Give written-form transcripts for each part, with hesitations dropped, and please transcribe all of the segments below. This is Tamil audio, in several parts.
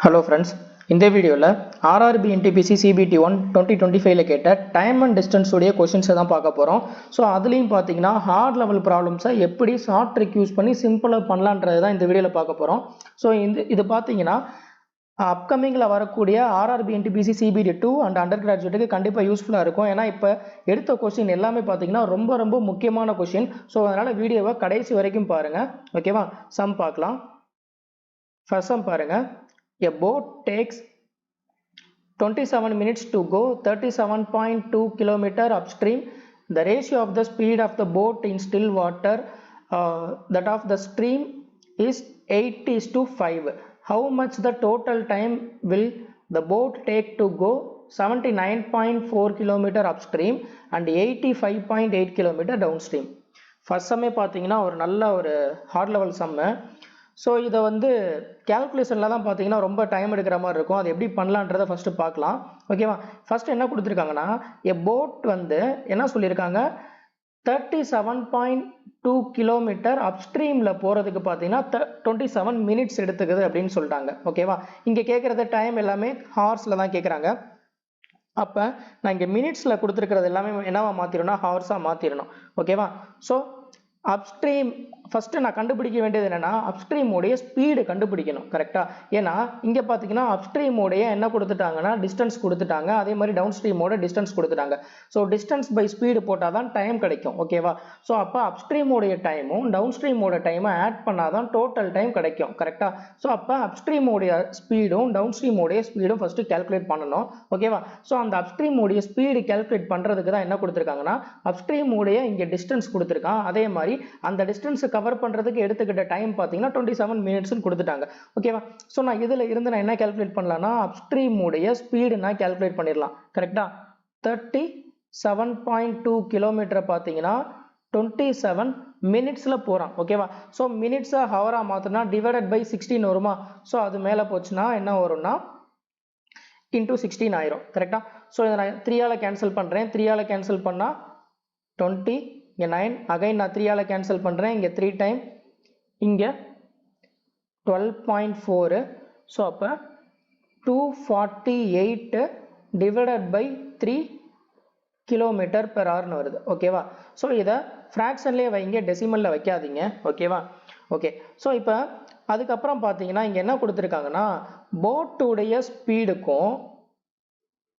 Hello friends, இந்த வீடியோவில் RRB NTPC CBT 1 2025 கேட்ட டைம் அண்ட் டிஸ்டன்ஸ் உடைய கொஸ்டின்ஸை தான் பார்க்க போகிறோம். ஸோ அதுலேயும் பார்த்தீங்கன்னா ஹார்ட் லெவல் ப்ராப்ளம்ஸை எப்படி ஷார்ட் ட்ரிக் யூஸ் பண்ணி சிம்பிளாக பண்ணலான்றது தான் இந்த வீடியோவில் பார்க்க போகிறோம். ஸோ இது பார்த்தீங்கன்னா அப்கமிங்கில் வரக்கூடிய RRB NTPC CBT 2 and under கிராஜுவேட்டுக்கு கண்டிப்பாக யூஸ்ஃபுல்லாக இருக்கும். ஏன்னா இப்போ எடுத்த கொஸ்டின் எல்லாமே பார்த்தீங்கன்னா ரொம்ப முக்கியமான கொஸ்டின். ஸோ அதனால் வீடியோவை கடைசி வரைக்கும் பாருங்கள். ஓகேவா? சம் பார்க்கலாம். ஃபர்ஸ்ட் சம் பாருங்கள். A boat takes 27 minutes to go 37.2 km upstream. The ratio of the speed of the boat in still water that of the stream is 8:5. How much the total time will the boat take to go 79.4 km upstream and 85.8 km downstream? First சம்மே பார்த்தீங்கன்னா ஒரு நல்ல ஒரு ஹார்ட் லெவல் சம்மு. ஸோ இதை கேல்குலேஷனில் தான் பார்த்தீங்கன்னா ரொம்ப டைம் எடுக்கிற மாதிரி இருக்கும். அது எப்படி பண்ணலான்றதை ஃபஸ்ட்டு பார்க்கலாம். ஓகேவா? ஃபஸ்ட்டு என்ன கொடுத்துருக்காங்கன்னா, எ போட் என்ன சொல்லியிருக்காங்க, 37.2 கிலோமீட்டர் அப்ஸ்ட்ரீமில் போகிறதுக்கு பார்த்தீங்கன்னா 27 மினிட்ஸ் எடுத்துக்குது அப்படின்னு சொல்லிட்டாங்க. ஓகேவா? இங்கே கேட்குறது டைம் எல்லாமே ஹார்ஸில் தான் கேட்குறாங்க. அப்போ நான் இங்கே மினிட்ஸில் கொடுத்துருக்கிறது எல்லாமே என்னவா மாற்றிடணும், ஹவர்ஸாக மாற்றிடணும். ஓகேவா? ஸோ அப்ஸ்ட்ரீம் ஃபஸ்ட்டு நான் கண்டுபிடிக்க வேண்டியது என்னென்னா, அப்ஸ்ட்ரீமோடைய ஸ்பீடு கண்டுபிடிக்கணும். கரெக்டாக? ஏன்னா இங்கே பார்த்தீங்கன்னா அப்ஸ்ட்ரீமோடைய என்ன கொடுத்துட்டாங்கன்னா டிஸ்டன்ஸ் கொடுத்துட்டாங்க, அதே மாதிரி டவுன் ஸ்ட்ரீமோட டிஸ்டன்ஸ் கொடுத்துட்டாங்க. ஸோ டிஸ்டன்ஸ் பை ஸ்பீடு போட்டால் தான் டைம் கிடைக்கும். ஓகேவா? ஸோ அப்போ அப்ஸ்ட்ரீமோடைய டைமும் டவுன் ஸ்ட்ரீமோட டைமும் ஆட் பண்ணால் தான் டோட்டல் டைம் கிடைக்கும். கரெக்டாக? ஸோ அப்போ அப்ஸ்ட்ரீமோடைய ஸ்பீடும் டவுன் ஸ்ட்ரீமோடைய ஸ்பீடும் ஃபஸ்ட்டு கேல்குலேட் பண்ணணும். ஓகேவா? ஸோ அந்த அப்ஸ்ட்ரீமோடைய ஸ்பீடு கேல்குலேட் பண்ணுறதுக்கு தான் என்ன கொடுத்துருக்காங்கன்னா, அப்ஸ்ட்ரீமோடைய இங்கே டிஸ்டன்ஸ் கொடுத்துருக்கான். அதே மாதிரி அந்த டிஸ்டன்ஸ் கவர் பண்றதுக்கு எடுத்துக்கிட்ட டைம் பாத்தீங்கன்னா 27 மினிட்ஸ் கொடுத்துட்டாங்க. ஓகேவா? சோ நான் இதுல இருந்து நான் என்ன கால்குலேட் பண்ணலாம்னா, அப்ஸ்ட்ரீம் உடைய ஸ்பீடு நான் கால்குலேட் பண்ணிடலாம். கரெக்ட்டா? 37.2 கிலோமீட்டர் பாத்தீங்கன்னா 27 மினிட்ஸ்ல போறான். ஓகேவா? சோ மினிட்ஸா ஹவரா மாத்தினா டிவைடட் பை 16 வருமா? சோ அது மேல போச்சுன்னா என்ன வரும்னா into 16 ஆயிரும். கரெக்ட்டா? சோ இத நான் 3 ஆல கேன்சல் பண்றேன். 3 ஆல கேன்சல் பண்ணா 20, இங்க 9, அகைன் நான் 3 ஆல கேன்சல் பண்றேன். இங்க 3 டைம், இங்க 12.4. ஸோ அப்போ 248 டிவைடட் பை 3 கிலோமீட்டர் பெர் ஹவர்னு வருது. ஓகேவா? ஸோ இதை ஃப்ராக்ஷன்லேயே வைங்க, டெசிமலில் வைக்காதீங்க. ஓகேவா? ஓகே. ஸோ இப்போ அதுக்கப்புறம் பார்த்தீங்கன்னா இங்கே என்ன கொடுத்துருக்காங்கன்னா, போட்டுடைய ஸ்பீடுக்கும்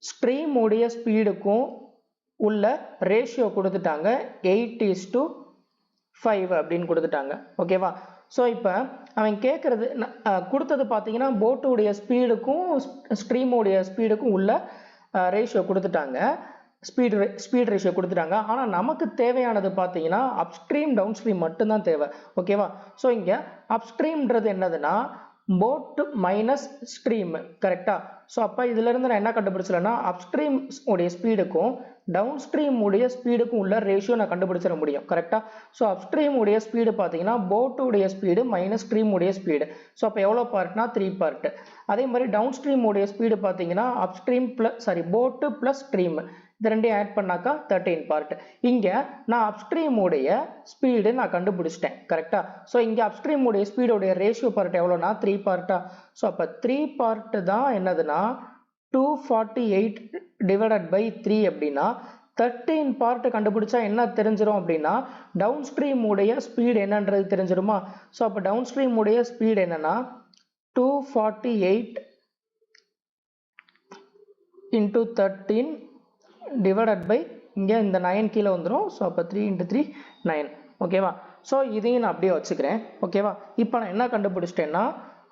ஸ்ட்ரீமுடைய ஸ்பீடுக்கும் உள்ள ரேஷியோ கொடுத்துட்டாங்க, 8:5 அப்படின்னு கொடுத்துட்டாங்க. ஓகேவா? ஸோ இப்போ அவன் கேட்குறது கொடுத்தது பார்த்தீங்கன்னா போட்டுடைய ஸ்பீடுக்கும் ஸ்ட்ரீமுடைய ஸ்பீடுக்கும் உள்ள ரேஷியோ கொடுத்துட்டாங்க, ஸ்பீட் ரேஷியோ கொடுத்துட்டாங்க. ஆனால் நமக்கு தேவையானது பார்த்தீங்கன்னா அப்ஸ்ட்ரீம் டவுன் ஸ்ட்ரீம் மட்டும்தான் தேவை. ஓகேவா? ஸோ இங்கே அப்ஸ்ட்ரீம்ன்றது என்னதுன்னா போட் மைனஸ் ஸ்ட்ரீம். கரெக்டா? ஸோ அப்போ இதுல இருந்து நான் என்ன கண்டுபிடிச்சலன்னா, அப்ஸ்ட்ரீம் உடைய ஸ்பீடுக்கும் டவுன் ஸ்ட்ரீம் உடைய ஸ்பீடுக்கும் உள்ள ரேஷியோ நான் கண்டுபிடிச்சிட முடியும். கரெக்டா? ஸோ அப்ஸ்ட்ரீம் உடைய ஸ்பீடு பார்த்தீங்கன்னா போட் உடைய ஸ்பீடு மைனஸ் ஸ்ட்ரீம் உடைய ஸ்பீடு. ஸோ அப்போ எவ்வளோ பார்ட்னா 3 பார்ட். அதே மாதிரி டவுன் ஸ்ட்ரீம் உடைய ஸ்பீடு பார்த்தீங்கன்னா அப்ஸ்ட்ரீம் போட்டு பிளஸ் ஸ்ட்ரீம், இது ரெண்டையும் ஆட் பண்ணாக்கா 13 பார்ட். இங்க நான் அப்ஸ்ட்ரீம் உடைய ஸ்பீடு நான் கண்டுபிடிச்சிட்டேன். கரெக்டா? ஸோ இங்க அப்ஸ்ட்ரீம் உடைய ஸ்பீடோடைய ரேஷியோ பார்ட் எவ்வளோனா 3 பார்ட்டா. ஸோ அப்போ 3 பார்ட் தான் என்னதுன்னா 248 டிவைடட் பை 3 அப்படின்னா 13 பார்ட் கண்டுபிடிச்சா என்ன தெரிஞ்சிடும் அப்படின்னா, டவுன் ஸ்ட்ரீம் உடைய ஸ்பீடு என்னன்றது தெரிஞ்சிருமா? ஸோ அப்போ டவுன் ஸ்ட்ரீம் உடைய ஸ்பீடு என்னன்னா 248 into 13 டிவைடட் பை இங்கே இந்த 9 கீழே வந்துடும். ஸோ அப்போ 3 into 3 9. ஓகேவா? ஸோ இதையும் நான் அப்படியே வச்சுக்கிறேன். ஓகேவா? இப்போ நான் என்ன கண்டுபிடிச்சிட்டேன்னா,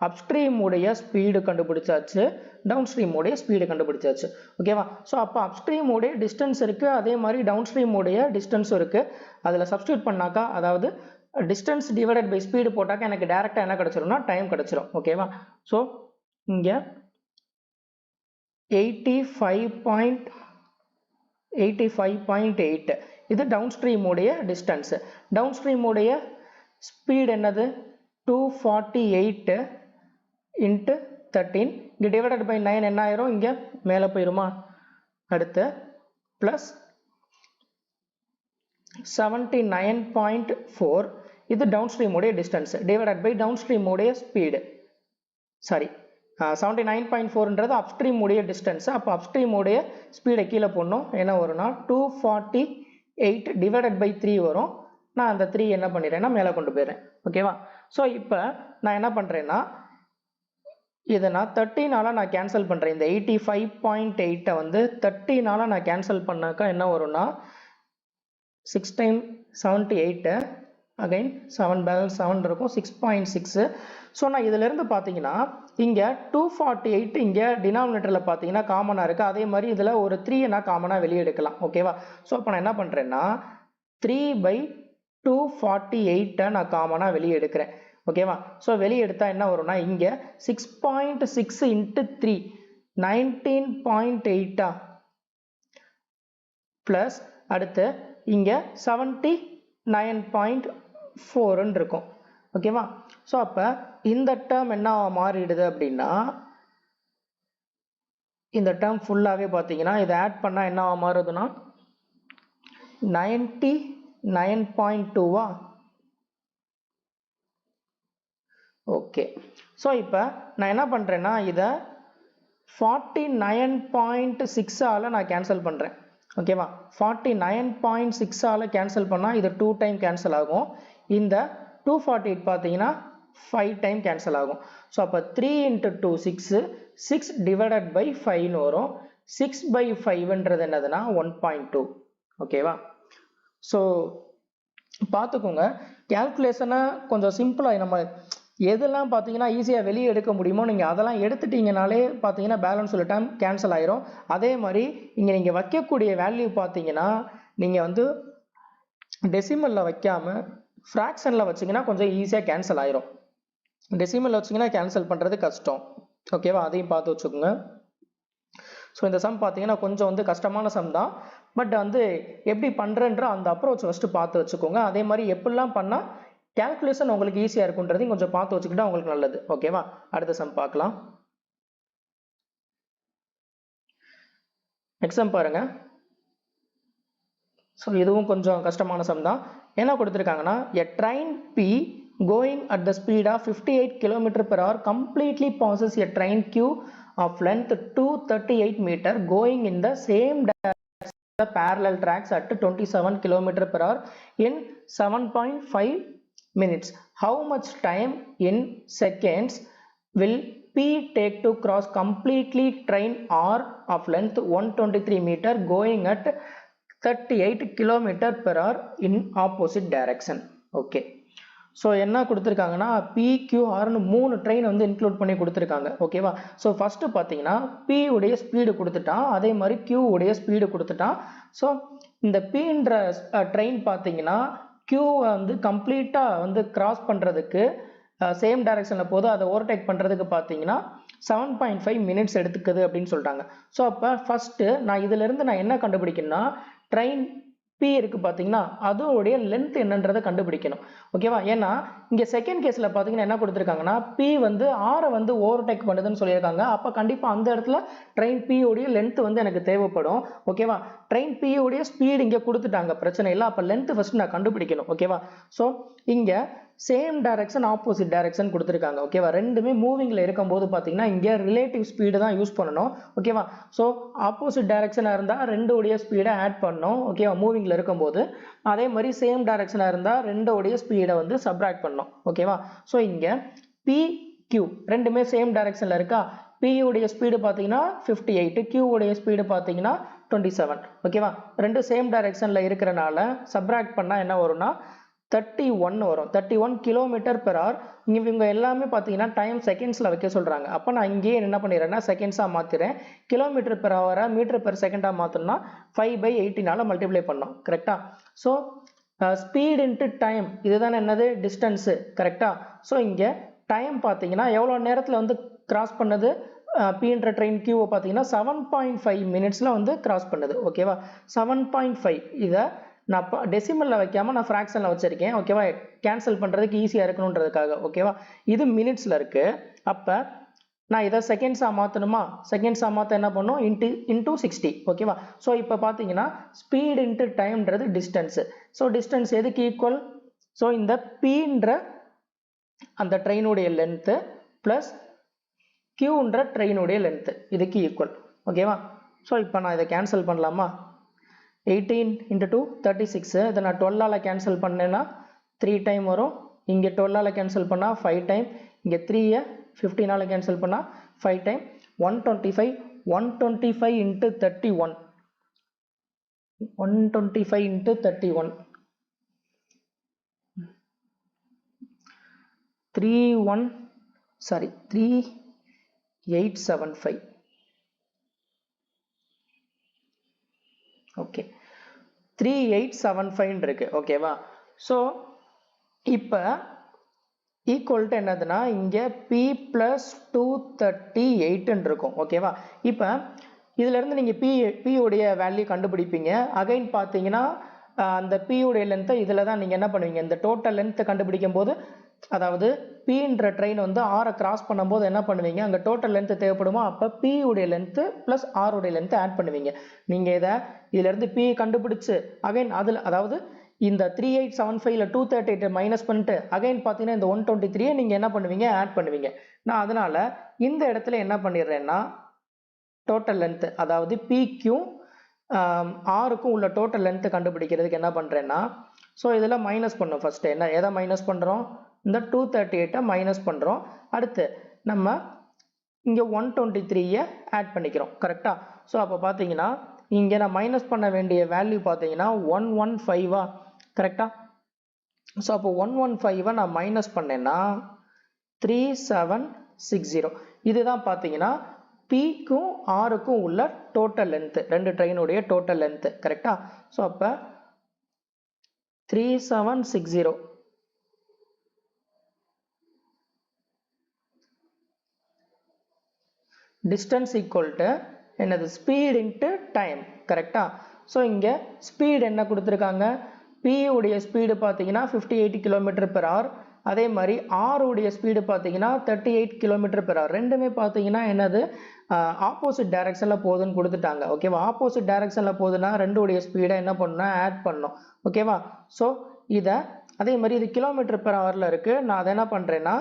அப்ஸ்ட்ரீம் உடைய ஸ்பீடு கண்டுபிடிச்சாச்சு, டவுன் ஸ்ட்ரீம் உடைய ஸ்பீடு கண்டுபிடிச்சாச்சு. ஓகேவா? ஸோ அப்போ அப்ஸ்ட்ரீம் உடைய டிஸ்டன்ஸ் இருக்கு, அதே மாதிரி டவுன் ஸ்ட்ரீம் உடைய டிஸ்டன்ஸும் இருக்கு. அதில் சப்ஸ்டியூட் பண்ணாக்கா, அதாவது டிஸ்டன்ஸ் டிவைடட் பை ஸ்பீடு போட்டாக்கா எனக்கு டேரெக்டாக என்ன கிடைச்சிரும்னா டைம் கிடைச்சிரும். ஓகேவா? ஸோ இங்கே 85.8 இது டவுன் ஸ்ட்ரீம் உடைய டிஸ்டன்ஸ். டவுன் ஸ்ட்ரீம் உடைய ஸ்பீடு என்னது 248 into 13, இங்கே டிவைடட் பை 9 என்ன ஆயிரும், இங்கே மேலே போயிருமா? அடுத்து பிளஸ் 79.4, இது டவுன் ஸ்ட்ரீம் உடைய distance divided by downstream உடைய ஸ்பீடு, சாரி 79.4ன்றது அப்ஸ்ட்ரீம் உடைய டிஸ்டன்ஸ். அப்போ அப்ஸ்ட்ரீம் உடைய ஸ்பீடை கீழே போடணும். என்ன வரும்னா 248 டிவைடட் பை 3 வரும். நான் அந்த 3 என்ன பண்ணிடுறேன்னா மேலே கொண்டு போயிடுறேன். ஓகேவா? ஸோ இப்போ நான் என்ன பண்ணுறேன்னா இதை நான் 13ஆல் நான் கேன்சல் பண்ணுறேன். இந்த 85.8 வந்து 13ஆல் நான் கேன்சல் பண்ணாக்கா என்ன வரும்னா 6 டைம் 78 அகைன் 7 பேலன்ஸ் 7 இருக்கும் 6.6. ஸோ நான் இதிலிருந்து பார்த்தீங்கன்னா இங்கே 248 இங்கே டினாமினேட்டரில் பார்த்தீங்கன்னா காமனாக இருக்குது. அதே மாதிரி இதில் ஒரு 3 நான் காமனாக வெளியே எடுக்கலாம். ஓகேவா? ஸோ அப்போ நான் என்ன பண்ணுறேன்னா 3/248 நான் காமனாக வெளியே எடுக்கிறேன். ஓகேவா? ஸோ வெளியே எடுத்தால் என்ன வரும்னா இங்கே 6.6 இன்ட்டு 3 19.8 ப்ளஸ் அடுத்து இங்கே 79.4 இருக்கும். ஓகேவா? ஸோ அப்போ இந்த டேர்ம் என்ன மாறிடுது அப்படின்னா இந்த டேர்ம் ஃபுல்லாகவே பார்த்தீங்கன்னா இதை ஆட் பண்ணால் என்ன மாறுதுன்னா 99.2வா? ஓகே. ஸோ இப்போ நான் என்ன பண்ணுறேன்னா இதை 49.6ஆல் நான் கேன்சல் பண்ணுறேன். ஓகேவா? 49.6ஆல் கேன்சல் பண்ணால் இது 2 டைம் கேன்சல் ஆகும். இந்த 248 பார்த்தீங்கன்னா 5 டைம் கேன்சல் ஆகும். ஸோ அப்போ 3 × 2 6 6 டிவைடட் பை 5ன்னு வரும். 6/5ன்றது என்னதுன்னா 1.2. ஓகேவா? ஸோ பார்த்துக்கோங்க, கேல்குலேஷனை கொஞ்சம் சிம்பிளாக நம்ம எதெல்லாம் பார்த்தீங்கன்னா ஈஸியாக வெளியே எடுக்க முடியுமோ நீங்கள் அதெல்லாம் எடுத்துட்டீங்கனாலே பார்த்தீங்கன்னா பேலன்ஸ் உள்ள டைம் கேன்சல் ஆயிரும். அதே மாதிரி இங்கே நீங்கள் வைக்கக்கூடிய வேல்யூ பார்த்தீங்கன்னா நீங்கள் வந்து டெசிமலில் வைக்காமல் ஃப்ராக்ஷனில் வச்சிங்கன்னா கொஞ்சம் ஈஸியாக கேன்சல் ஆயிரும். டெசிமலில் வச்சிங்கன்னா கேன்சல் பண்ணுறது கஷ்டம். ஓகேவா? அதையும் பார்த்து வச்சுக்கோங்க. ஸோ இந்த சம் பார்த்தீங்கன்னா கொஞ்சம் வந்து கஷ்டமான சம் தான். பட் வந்து எப்படி பண்ணுறன்ற அந்த அப்ரோச் ஃபஸ்ட்டு பார்த்து வச்சுக்கோங்க. அதே மாதிரி எப்படிலாம் பண்ணால் கேல்குலேஷன் உங்களுக்கு ஈஸியாக இருக்குன்றதையும் கொஞ்சம் பார்த்து வச்சுக்கிட்டா உங்களுக்கு நல்லது. ஓகேவா? அடுத்த சம் பார்க்கலாம். எக்ஸாம் பாருங்க. ஸோ இதுவும் கொஞ்சம் கஷ்டமான சம் தான். என்ன கொடுத்துருக்காங்கன்னா a train P going at the speed of 58 km/h completely passes a train Q of length 238 meter going in the same direction the parallel tracks at 27 km/h in 7.5 minutes. How much time in seconds will P take to cross completely train R of length 123 meter going at 38 km/h in opposite direction? Okay. So என்ன கொடுத்துருக்காங்கன்னா PQRன்னு 3 ட்ரெயின் வந்து இன்க்ளூட் பண்ணி கொடுத்துருக்காங்க. ஓகேவா? ஸோ ஃபஸ்ட்டு பார்த்தீங்கன்னா P உடைய ஸ்பீடு கொடுத்துட்டான், அதே மாதிரி Q உடைய ஸ்பீடு கொடுத்துட்டான். ஸோ இந்த Pன்ற ட்ரெயின் பார்த்தீங்கன்னா Q வந்து கம்ப்ளீட்டாக வந்து கிராஸ் பண்ணுறதுக்கு சேம் டைரக்ஷனில் போது அதை ஓவர்டேக் பண்ணுறதுக்கு பார்த்தீங்கன்னா 7.5 மினிட்ஸ் எடுத்துக்குது அப்படின்னு சொல்லிட்டாங்க. ஸோ அப்போ ஃபஸ்ட்டு நான் இதிலிருந்து நான் என்ன கண்டுபிடிக்கணும்னா ட்ரெயின் P இருக்குது பார்த்தீங்கன்னா அதோடைய லென்த் என்னன்றதை கண்டுபிடிக்கணும். ஓகேவா? ஏன்னா இங்கே செகண்ட் கேஸில் பார்த்தீங்கன்னா என்ன கொடுத்துருக்காங்கன்னா P வந்து ஆரை வந்து ஓவர்டேக் பண்ணுதுன்னு சொல்லியிருக்காங்க. அப்போ கண்டிப்பாக அந்த இடத்துல ட்ரெயின் P உடைய லென்த் வந்து எனக்கு தேவைப்படும். ஓகேவா? ட்ரெயின் P உடைய ஸ்பீடு இங்கே கொடுத்துட்டாங்க, பிரச்சனை இல்லை. அப்போ லென்த் ஃபஸ்ட்டு நான் கண்டுபிடிக்கணும். ஓகேவா? ஸோ இங்கே சேம் டைரக்ஷன் ஆப்போசிட் டைரக்ஷன் கொடுத்துருக்காங்க. ஓகேவா? ரெண்டுமே மூவிங்கில் இருக்கும்போது பார்த்தீங்கன்னா இங்கே ரிலேட்டிவ் ஸ்பீடு தான் யூஸ் பண்ணணும். ஓகேவா? ஸோ ஆப்போசிட் டைரக்ஷனாக இருந்தால் ரெண்டோடைய ஸ்பீடை ஆட் பண்ணணும். ஓகேவா? மூவிங்கில் இருக்கும்போது அதே மாதிரி சேம் டைரக்ஷனாக இருந்தால் ரெண்டோடைய ஸ்பீடை வந்து சப்ராக்ட் பண்ணணும். ஓகேவா? ஸோ இங்கே PQ ரெண்டுமே சேம் டைரக்ஷனில் இருக்கா? P உடைய ஸ்பீடு பார்த்தீங்கன்னா 58, Q உடைய ஸ்பீடு பார்த்தீங்கன்னா 27. ஓகேவா? ரெண்டு சேம் டைரக்ஷனில் இருக்கிறனால சப்ராக்ட் பண்ணால் என்ன வரும்னா 31 வரும். 31 km/h. இவங்க எல்லாமே பார்த்தீங்கன்னா டைம் செகண்ட்ஸில் வைக்க சொல்கிறாங்க. அப்போ நான் இங்கேயே என்ன பண்ணிடுறேன்னா செகண்ட்ஸாக மாற்றிடுறேன். km/h மீட்டர்/செகண்டாக மாற்றணும்னா 5/18 மல்டிப்ளை பண்ணோம். கரெக்டாக? ஸோ ஸ்பீட் இன்ட்டு டைம் இதுதானே என்னது டிஸ்டன்ஸு. கரெக்டாக? ஸோ இங்கே டைம் பார்த்தீங்கன்னா எவ்வளோ நேரத்தில் வந்து கிராஸ் பண்ணது Pன்ற ட்ரெயின் Qவை பார்த்தீங்கன்னா 7.5 மினிட்ஸில் வந்து கிராஸ் பண்ணுது. ஓகேவா? 7.5 இதை நான் டெசிமலில் வைக்காமல் நான் ஃப்ராக்ஷனில் வச்சுருக்கேன். ஓகேவா? கேன்சல் பண்ணுறதுக்கு ஈஸியாக இருக்கணுன்றதுக்காக. ஓகேவா? இது மினிட்ஸில் இருக்குது. அப்போ நான் இதை செகண்ட்ஸாக மாற்றணுமா? செகண்ட்ஸாக மாற்ற என்ன பண்ணும்? இன்ட்டு 60. ஓகேவா? ஸோ இப்போ பார்த்தீங்கன்னா ஸ்பீட் இன்ட்டு டைம்ன்றது டிஸ்டன்ஸு. ஸோ டிஸ்டன்ஸ் எதுக்கு ஈக்குவல்? ஸோ இந்த Pன்ற அந்த ட்ரெயினுடைய லென்த்து ப்ளஸ் Qன்ற ட்ரெயினுடைய லென்த் இதுக்கு ஈக்குவல். ஓகேவா? ஸோ இப்போ நான் இதை கேன்சல் பண்ணலாமா? 18 into 2 36. இதை நான் 12ஆல் கேன்சல் பண்ணேன்னா 3 டைம் வரும். இங்கே 12ஆல் கேன்சல் பண்ணால் 5 டைம். இங்கே 3யை 15ஆல் கேன்சல் பண்ணால் 5 டைம். 125 into 31. 125 into 31. 3875. ஓகே, 3875 இருக்கு. ஓகேவா? ஸோ இப்போ ஈக்குவல் டு என்னதுன்னா இங்கே P + 238 இருக்கும். ஓகேவா? இப்போ இதிலிருந்து நீங்கள் P உடைய வேல்யூ கண்டுபிடிப்பீங்க. அகைன் பார்த்தீங்கன்னா அந்த P உடைய லென்த்தை இதில் தான் நீங்கள் என்ன பண்ணுவீங்க, இந்த டோட்டல் லென்த்தை கண்டுபிடிக்கும் போது, அதாவது Pன்ற ட்ரெயின் வந்து ஆரை கிராஸ் பண்ணும்போது என்ன பண்ணுவீங்க, அங்கே டோட்டல் லென்த்து தேவைப்படுமோ அப்போ P உடைய லென்த்து ப்ளஸ் R உடைய லென்த்து ஆட் பண்ணுவீங்க. நீங்கள் இதிலிருந்து P கண்டுபிடிச்சு அகைன் அதில், அதாவது இந்த 3875ல 238 மைனஸ் பண்ணிட்டு அகைன் பார்த்தீங்கன்னா இந்த 123 நீங்கள் என்ன பண்ணுவீங்க, ஆட் பண்ணுவீங்க. நான் அதனால் இந்த இடத்துல என்ன பண்ணிடுறேன்னா டோட்டல் லென்த்து, அதாவது PQ ஆருக்கும் உள்ள டோட்டல் லென்த்து கண்டுபிடிக்கிறதுக்கு என்ன பண்ணுறேன்னா, ஸோ இதில் மைனஸ் பண்ணும். ஃபஸ்ட்டு எதை மைனஸ் பண்ணுறோம், இந்த 238 மைனஸ் பண்ணுறோம். அடுத்து நம்ம இங்கே 123 ஆட் பண்ணிக்கிறோம். கரெக்டாக? ஸோ அப்போ பார்த்தீங்கன்னா இங்கே நான் மைனஸ் பண்ண வேண்டிய வேல்யூ பார்த்தீங்கன்னா 115. கரெக்டாக? ஸோ அப்போ 115 நான் மைனஸ் பண்ணேன்னா 3760. இதுதான் பார்த்தீங்கன்னா Pக்கும் Rக்கும் உள்ள டோட்டல் லென்த்து, ரெண்டு ட்ரெயினுடைய டோட்டல் லென்த்து. கரெக்டா? ஸோ அப்போ 3760 distance equal to என்னது, speed into time. கரெக்டா? ஸோ இங்கே ஸ்பீட் என்ன கொடுத்துருக்காங்க, P உடைய ஸ்பீடு பார்த்தீங்கன்னா 58 km/h. அதே மாதிரி R உடைய ஸ்பீடு பார்த்தீங்கன்னா 38 km/h. ரெண்டுமே பார்த்தீங்கன்னா என்னது, ஆப்போசிட் டைரக்ஷனில் போகுதுன்னு கொடுத்துட்டாங்க. ஓகேவா? ஆப்போசிட் டைரக்ஷனில் போகுதுன்னா ரெண்டு உடைய ஸ்பீடை என்ன பண்ணணும், ஆட் பண்ணணும். ஓகேவா? ஸோ இதை அதே மாதிரி இது km/h இருக்குது. நான் அதை என்ன பண்ணுறேன்னா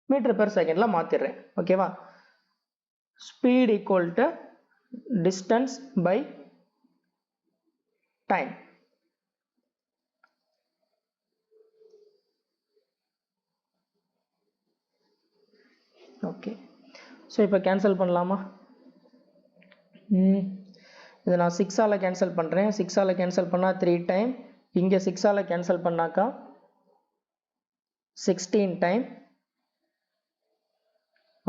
m/s மாற்றிடுறேன். ஓகேவா? Speed equal to distance by time. Okay, so இப்போ கேன்சல் பண்ணலாமா? இதை நான் 6ஆல் கேன்சல் பண்ணுறேன். 6ஆல் கேன்சல் பண்ணால் 3 டைம். இங்கே 6ஆல் கேன்சல் பண்ணாக்கா 16 டைம்.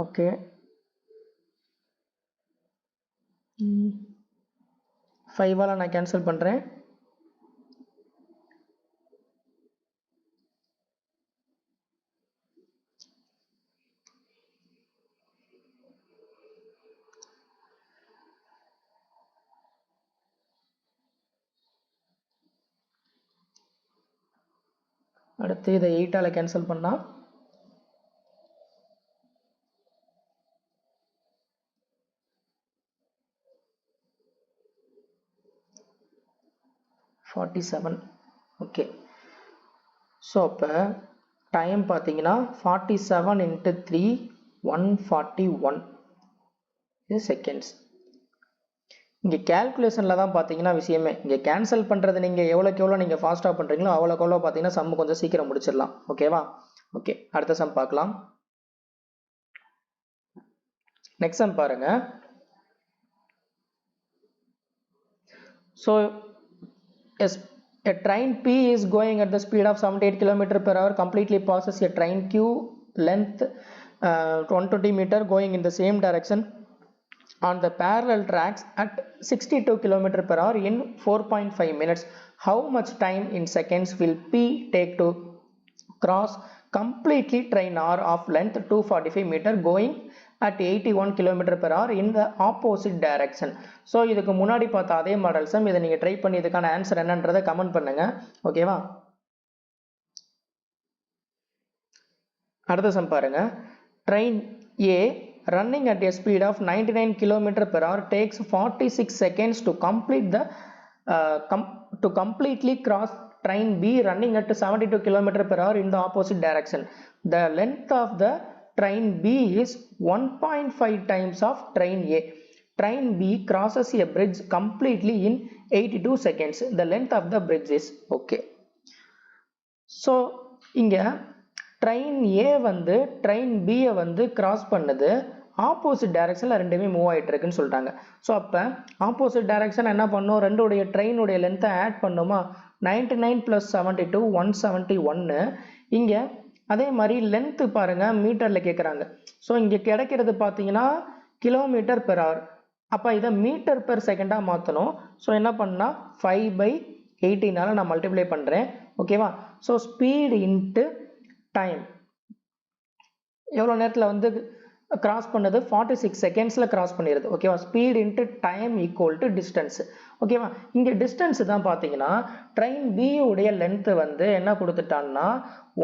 ஓகே, 5ஆல் நான் கேன்சல் பண்ணுறேன். அடுத்து இதை 8ஆல் கேன்சல் பண்ணால் 47. ஓகே, ஸோ அப்போ டைம் பார்த்தீங்கன்னா 47 into 3 141 இது செகண்ட்ஸ். இங்கே கேல்குலேஷனில் தான் பார்த்தீங்கன்னா விஷயமே. இங்கே கேன்சல் பண்ணுறது நீங்கள் எவ்வளோக்கு எவ்வளோ நீங்கள் ஃபாஸ்ட்டாக பண்ணுறீங்களோ அவ்வளோக்கு எவ்வளோ பார்த்தீங்கன்னா சம்மு கொஞ்சம் சீக்கிரம் முடிச்சிடலாம். ஓகேவா? ஓகே, அடுத்த சம் பார்க்கலாம். நெக்ஸ்ட் சம் பாருங்க. So a train P is going at the speed of 78 km/h completely passes a train Q length 120 meter going in the same direction on the parallel tracks at 62 km/h in 4.5 minutes. How much time in seconds will P take to cross completely train R of length 245 meter going at 81 km/h in the opposite direction? So இதுக்கு முன்னாடி பார்த்த அதே மாடல் சம். இதை நீங்கள் ட்ரை பண்ணி இதுக்கான ஆன்சர் என்னன்றதை கமெண்ட் பண்ணுங்க. ஓகேவா? அடுத்த சம் பாருங்க. Train A running at a speed of 99 km/h takes 46 seconds to complete the to completely cross train B running at 72 km/h in the opposite direction. The length of the train B is 1.5 times of train A. Train B crosses a bridge completely in 82 seconds. The length of the bridge is okay. So இங்க train A வந்து train B வந்து cross பண்ணது ஆப்போசிட் டைரக்ஷன்ல ரெண்டுமே மூவ் ஆயிட்டு இருக்குன்னு சொல்லிட்டாங்க. ஸோ அப்போ ஆப்போசிட் டைரக்ஷன் என்ன பண்ணும், ரெண்டுடைய ட்ரெயினுடைய லென்த்தை ஆட் பண்ணுமா, 99 + 72 171. இங்கே அதே மாதிரி லென்த்து பாருங்க மீட்டரில் கேட்குறாங்க. ஸோ இங்கே கிடைக்கிறது பார்த்தீங்கன்னா கிலோமீட்டர் பெர் ஹவர். அப்போ இதை மீட்டர் பெர் செகண்டாக மாற்றணும். ஸோ என்ன பண்ணால் 5/18 நான் மல்டிப்ளை பண்ணுறேன். ஓகேவா. ஸோ ஸ்பீடு இன்ட்டு டைம் எவ்வளோ நேரத்தில் வந்து கிராஸ் பண்ணது 46 செகண்ட்ஸில் கிராஸ் பண்ணிடுது. ஓகேவா. Speed into time equal to distance. ஓகேவா. இங்கே டிஸ்டன்ஸ் தான் பார்த்தீங்கன்னா ட்ரெயின் பி உடைய லென்த்து வந்து என்ன கொடுத்துட்டான்னா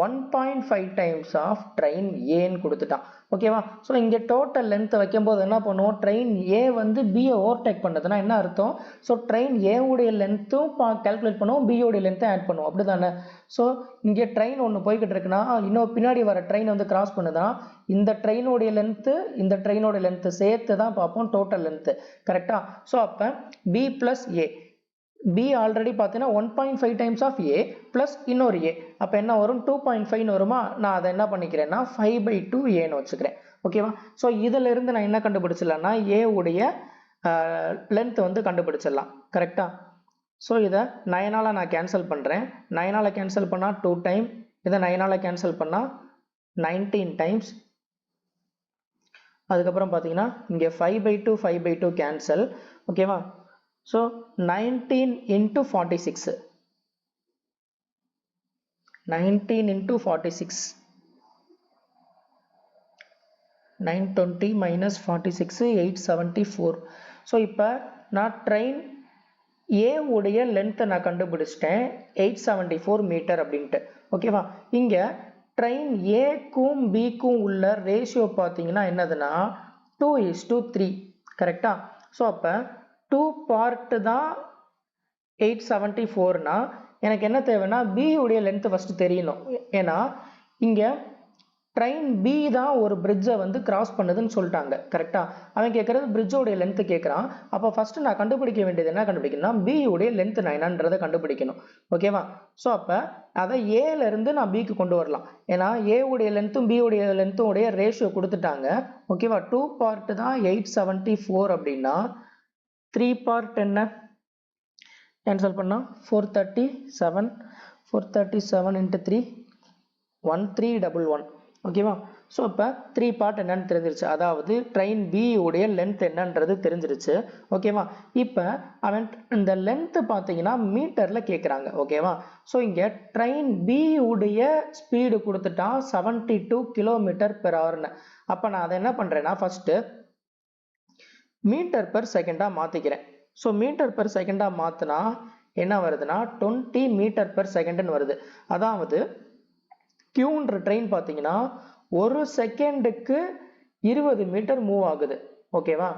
1.5 டைம்ஸ் ஆஃப் ட்ரெயின் ஏன்னு கொடுத்துட்டான். ஓகேவா. ஸோ இங்கே டோட்டல் லென்த்தை வைக்கும்போது என்ன பண்ணுவோம், ட்ரெயின் ஏ வந்து பியை ஓவர்டேக் பண்ணதுன்னா என்ன அர்த்தம், ஸோ ட்ரெயின் ஏவுடைய லென்த்தும் கால்குலேட் பண்ணுவோம், பியோடைய லென்த்தை ஆட் பண்ணுவோம், அப்படி தானே. ஸோ இங்கே ட்ரெயின் ஒன்று போய்கிட்டு இருக்குன்னா இன்னும் பின்னாடி வர ட்ரெயின் வந்து கிராஸ் பண்ணுதான், இந்த ட்ரெயினுடைய லென்த்து இந்த ட்ரெயினோட லென்த்து சேர்த்து தான் பார்ப்போம் டோட்டல் லென்த்து. கரெக்டா. ஸோ அப்போ B plus A, B already பார்த்தீங்கன்னா 1.5 டைம்ஸ் ஆஃப் ஏ ப்ளஸ் இன்னொரு ஏ, அப்போ என்ன வரும் 2.5 வருமா. நான் அதை என்ன பண்ணிக்கிறேன்னா 5/2 ஏன்னு வச்சுக்கிறேன். ஓகேவா. ஸோ இதில் இருந்து நான் என்ன கண்டுபிடிச்சிடலாம்னா ஏ உடைய லென்த் வந்து கண்டுபிடிச்சிடலாம். கரெக்டா. ஸோ இதை 9ஆல் நான் கேன்சல் பண்ணுறேன். 9ஆல் கேன்சல் பண்ணால் 2 டைம், இதை 9ஆல் கேன்சல் பண்ணால் 19 டைம்ஸ். அதுக்கப்புறம் பார்த்தீங்கன்னா இங்கே 5/2 கேன்சல். ஓகேவா. ஸோ 19 × 46, 19 × 46, 920 - 46 874. ஸோ இப்போ நான் ட்ரெயின் ஏ உடைய லென்த்தை நான் கண்டுபிடிச்சிட்டேன் 874 மீட்டர் அப்படின்ட்டு. ஓகேவா. இங்கே ட்ரெயின் ஏக்கும் பிக்கும் உள்ள ரேஷியோ பார்த்தீங்கன்னா என்னதுன்னா 2:3. கரெக்டா. ஸோ அப்போ 2 பார்ட்டு தான் 874னா எனக்கு என்ன தேவைன்னா பி உடைய லென்த்து ஃபஸ்ட்டு தெரியணும். ஏன்னா இங்கே ட்ரெயின் பி தான் ஒரு பிரிட்ஜை வந்து கிராஸ் பண்ணுதுன்னு சொல்லிட்டாங்க. கரெக்டா. அவன் கேட்குறது பிரிட்ஜோடைய லென்த்து கேட்குறான். அப்போ ஃபஸ்ட்டு நான் கண்டுபிடிக்க வேண்டியது என்ன கண்டுபிடிக்கணும்னா பி உடைய லென்த்து நான் என்னன்றதை கண்டுபிடிக்கணும். ஓகேவா. ஸோ அப்போ அதை ஏலேருந்து நான் பிக்கு கொண்டு வரலாம். ஏன்னா ஏ உடைய லென்த்தும் பி உடைய லென்த்தும் உடைய ரேஷியோ கொடுத்துட்டாங்க. ஓகேவா. 2 பார்ட்டு தான் 874 அப்படின்னா 3 பார்ட் என்ன கேன்சல் பண்ணால் 437, 437 × 3 1311. ஓகேவா. ஸோ இப்போ 3 பார்ட் என்னன்னு தெரிஞ்சிருச்சு, அதாவது ட்ரெயின் பி உடைய லென்த் என்னன்றது தெரிஞ்சிருச்சு. ஓகேவா. இப்போ அவன் இந்த லென்த்து பார்த்தீங்கன்னா மீட்டரில் கேட்குறாங்க. ஓகேவா. ஸோ இங்கே ட்ரெயின் பி உடைய ஸ்பீடு கொடுத்துட்டான் 72 km/h. அப்போ நான் அதை என்ன பண்ணுறேன்னா ஃபஸ்ட்டு மீட்டர் பெர் செகண்டாக மாற்றிக்கிறேன். ஸோ மீட்டர் பெர் செகண்டாக மாற்றினா என்ன வருதுன்னா 20 மீட்டர்/செகண்ட்னு வருது. அதாவது கியூன்ற ட்ரெயின் பார்த்தீங்கன்னா ஒரு செகண்டுக்கு 20 மீட்டர் மூவ் ஆகுது. ஓகேவா.